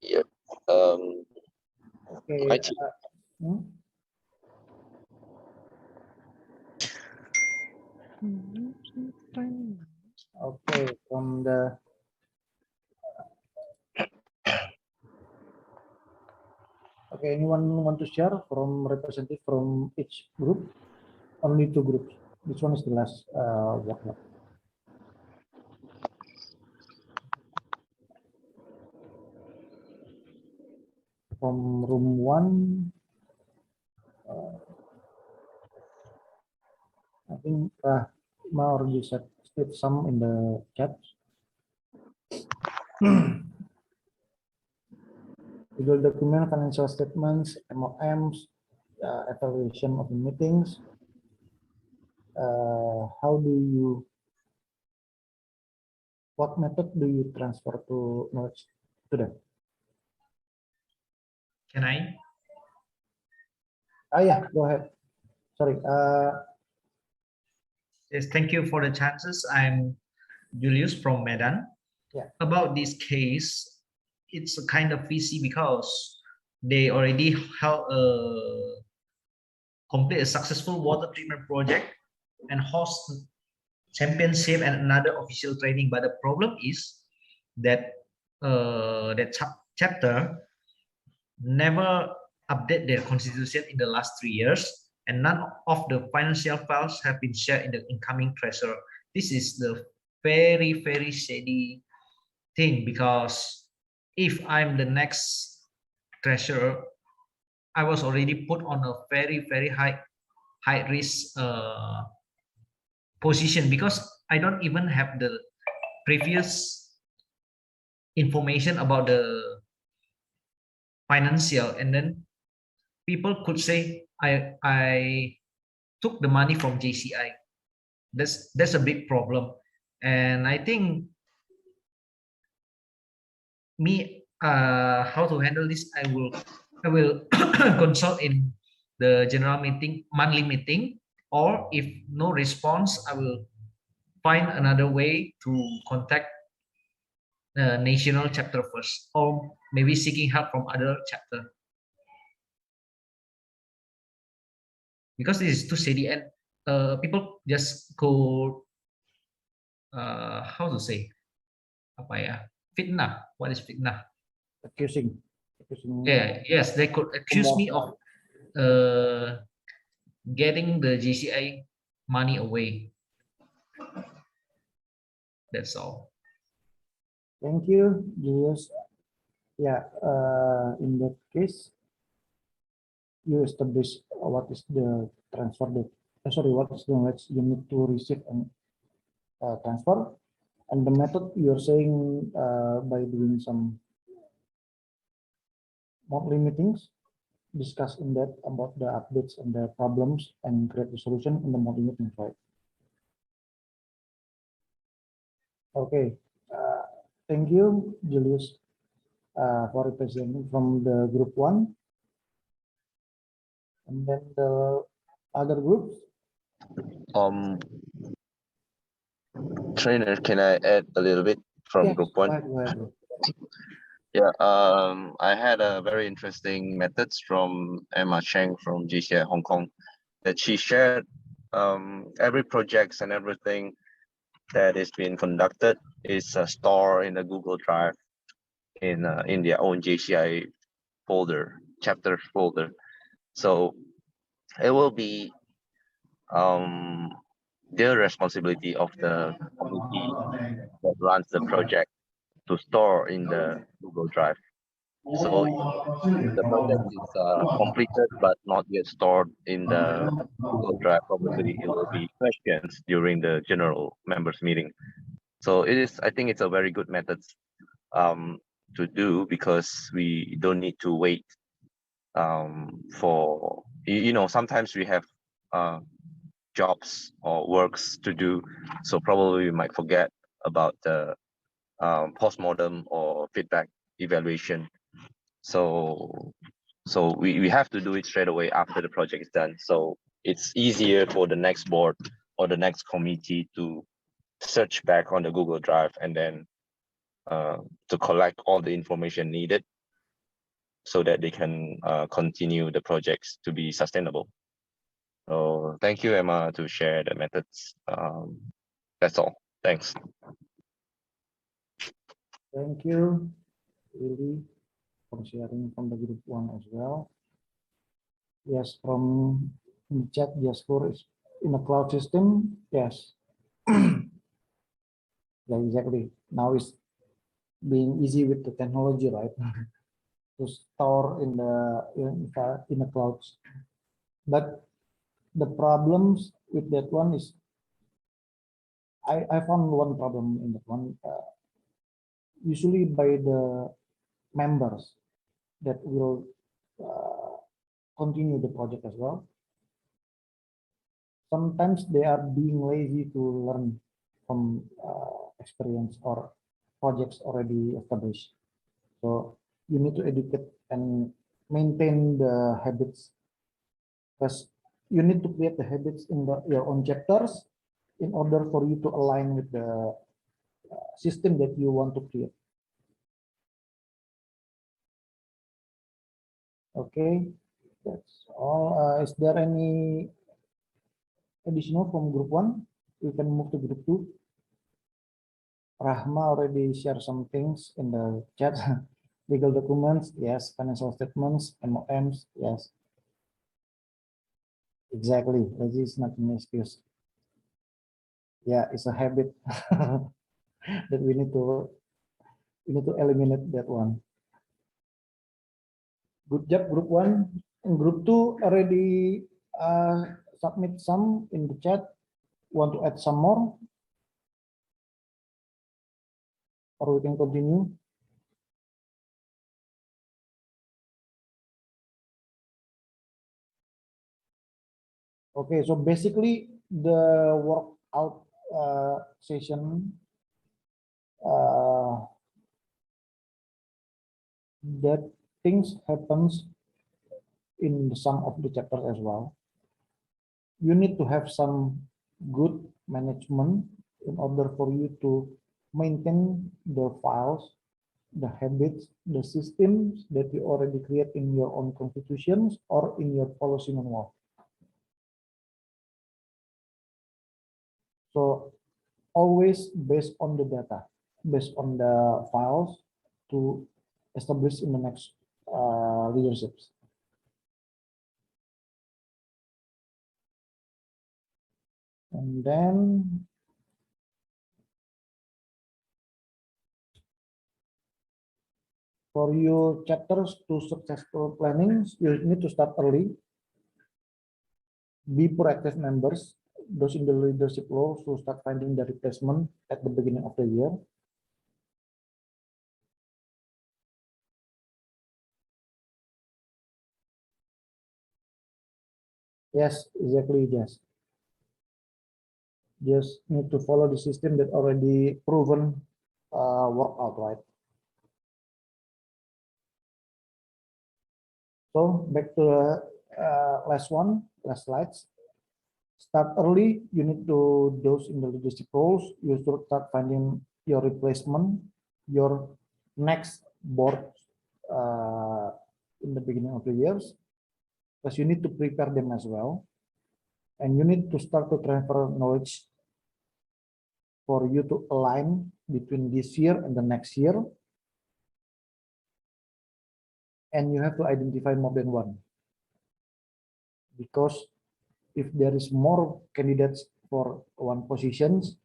Speaker 14: Yep.
Speaker 7: Okay. Okay, from the okay, anyone want to share from representative from each group? Only 2 groups. This one is the last workshop. From room 1, I think Ma already said some in the chat. Legal document, financial statements, MOMs, evaluation of the meetings. How do you, what method do you transfer to knowledge to them?
Speaker 18: Can I?
Speaker 7: Yeah, go ahead. Sorry.
Speaker 18: Yes, thank you for the chances. I'm Julius from Medan.
Speaker 7: Yeah.
Speaker 18: About this case, it's a kind of busy because they already held complete a successful water treatment project and host championship and another official training. But the problem is that that chapter never update their constitution in the last 3 years, and none of the financial files have been shared in the incoming treasurer. This is the very, very shady thing, because if I'm the next treasurer, I was already put on a very, very high risk position, because I don't even have the previous information about the financial, and then people could say I took the money from JCI. That's a big problem, and I think me how to handle this, I will consult in the general meeting, monthly meeting, or if no response, I will find another way to contact the national chapter first, or maybe seeking help from other chapter, because this is too shady, and people just go how to say, apa ya, fitnah. What is fitnah?
Speaker 7: Accusing.
Speaker 18: Yeah, yes, they could accuse me of getting the JCI money away. That's all.
Speaker 7: Thank you, Julius. Yeah, in that case, you establish what is the transfer date. Sorry, what is the next you need to receive and transfer, and the method you're saying by doing some monthly meetings, discuss in depth about the updates and the problems and create the solution in the monthly meeting, right? Okay, thank you, Julius, for representing from the group 1. And then the other groups.
Speaker 14: Trainer, can I add a little bit from
Speaker 7: Yes,
Speaker 14: group 1?
Speaker 7: go ahead.
Speaker 14: Yeah, I had a very interesting methods from Emma Cheng from JCI Hong Kong, that she shared every projects and everything that is being conducted is stored in the Google Drive in their own JCI folder, chapter folder. So it will be the responsibility of the committee that runs the project to store in the Google Drive. So if the project is completed but not yet stored in the Google Drive, probably it will be questions during the general members meeting. So it is, I think it's a very good method to do, because we don't need to wait for, sometimes we have jobs or works to do, so probably we might forget about the postmortem or feedback evaluation. So we have to do it straight away after the project is done. So it's easier for the next board or the next committee to search back on the Google Drive and then to collect all the information needed so that they can continue the projects to be sustainable. So thank you, Emma, to share the methods. That's all. Thanks.
Speaker 7: Thank you, Lily, for sharing from the group 1 as well. Yes, from the chat, Jasper is in a cloud system. Yes. Yeah, exactly. Now it's being easy with the technology, right? To store in the clouds. But the problems with that one is, I found one problem in that one. Usually by the members that will continue the project as well. Sometimes they are being lazy to learn from experience or projects already established. So you need to educate and maintain the habits, because you need to create the habits in your own chapters in order for you to align with the system that you want to create. Okay, that's all. Is there any additional from group 1? We can move to group 2. Rahma already shared some things in the chat. Legal documents, yes. Financial statements, MOMs, yes. Exactly. Lazy is not an excuse. Yeah, it's a habit that we need to eliminate that one. Good job, group 1. And group 2 already submit some in the chat. Want to add some more? Or we can continue? Okay, so basically the workout session that things happens in some of the chapters as well. You need to have some good management in order for you to maintain the files, the habits, the systems that you already create in your own constitutions or in your policy manual. So always based on the data, based on the files to establish in the next leaderships. And then for your chapters to successful planning, you need to start early. Be proactive members. Those in the leadership role to start finding the replacement at the beginning of the year. Yes, exactly, yes. Just need to follow the system that already proven work out, right? So back to the last slides. Start early. You need to those in the leadership roles. You should start finding your replacement, your next board in the beginning of the years, because you need to prepare them as well, and you need to start to transfer knowledge for you to align between this year and the next year, and you have to identify more than one, because if there is more candidates for one positions,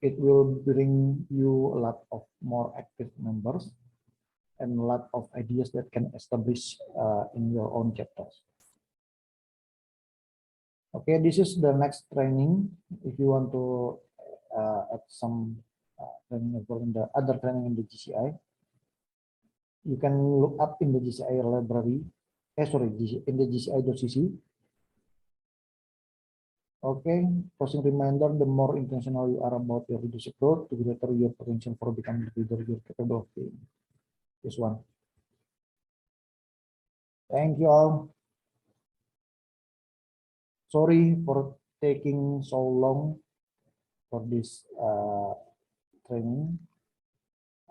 Speaker 7: it will bring you a lot of more active members and a lot of ideas that can establish in your own chapters. Okay, this is the next training. If you want to add some training as well in the other training in the JCI, you can look up in the JCI library. In the JCI.cc. Okay, closing reminder, the more intentional you are about your leadership growth, the greater your potential for becoming the leader you're capable of being. This one. Thank you all. Sorry for taking so long for this training.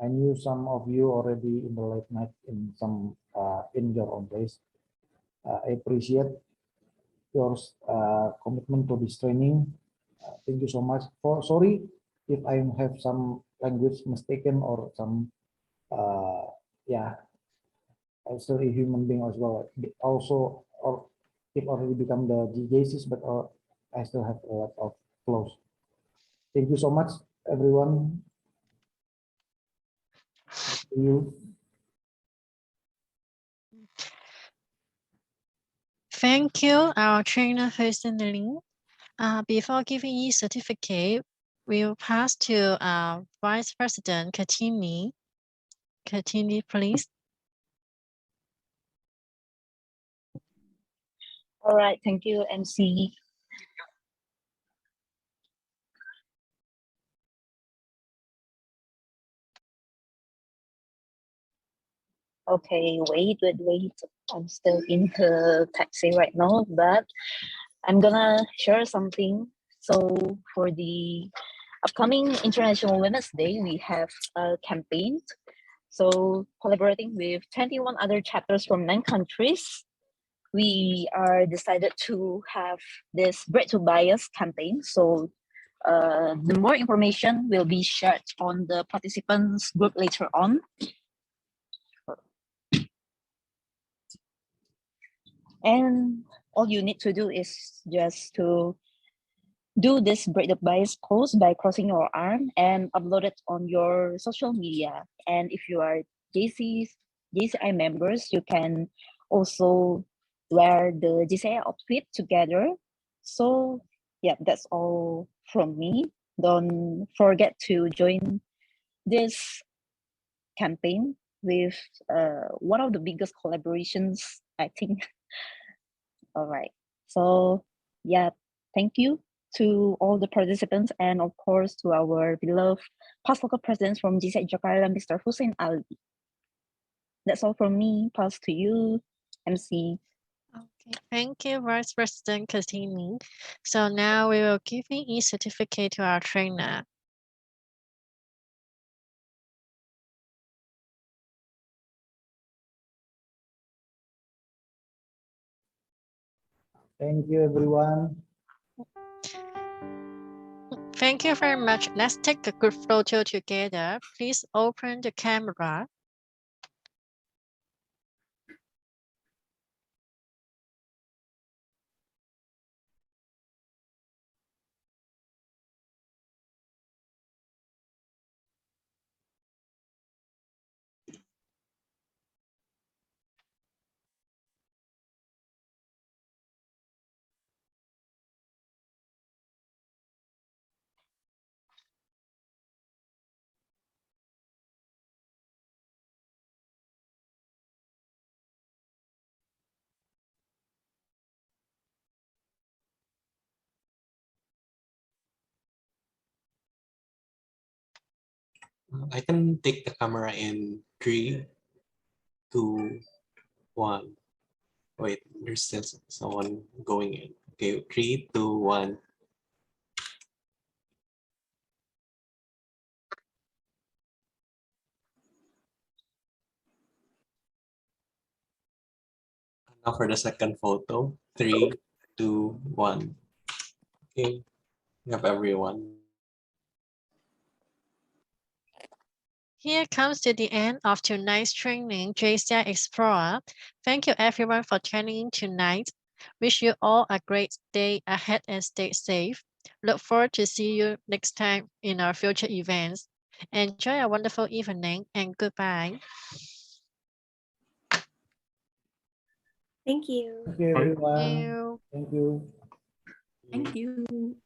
Speaker 7: I knew some of you already in the late night in some in your own place. I appreciate your commitment to this training. Thank you so much. Sorry if I have some language mistaken or some yeah, I'm still a human being as well. Also, or it already become the JCs, but I still have a lot of flaws. Thank you so much, everyone. See you.
Speaker 3: Thank you, our trainer hosting the link. Before giving you certificate, we'll pass to Vice President Katini. Katini, please.
Speaker 6: All right, thank you, MC. Okay, wait. I'm still in the taxi right now, but I'm gonna share something. So for the upcoming International Women's Day, we have a campaign. So collaborating with 21 other chapters from 9 countries, we are decided to have this break to bias campaign. So the more information will be shared on the participants group later on. And all you need to do is just to do this break the bias post by crossing your arm and upload it on your social media. And if you are JCI members, you can also wear the JCI outfit together. So yeah, that's all from me. Don't forget to join this campaign with one of the biggest collaborations, I think. All right. So yeah, thank you to all the participants and of course to our beloved past local presidents from JCI Jakarta, Mr. Hussein Ali. That's all from me. Pass to you, MC.
Speaker 3: Okay, thank you, Vice President Kartini. So now we will give an e-certificate to our trainer.
Speaker 7: Thank you, everyone.
Speaker 3: Thank you very much. Let's take a group photo together. Please open the camera.
Speaker 12: I can take the camera in 3, 2, 1. Wait, there's still someone going in. Okay, 3, 2, 1. Now for the second photo. 3, 2, 1. Okay, we have everyone.
Speaker 3: Here comes to the end of tonight's training, JCI Explorer. Thank you everyone for tuning in tonight. Wish you all a great day ahead and stay safe. Look forward to see you next time in our future events. Enjoy a wonderful evening and goodbye.
Speaker 9: Thank you.
Speaker 7: Thank you, everyone. Thank you.
Speaker 9: Thank you.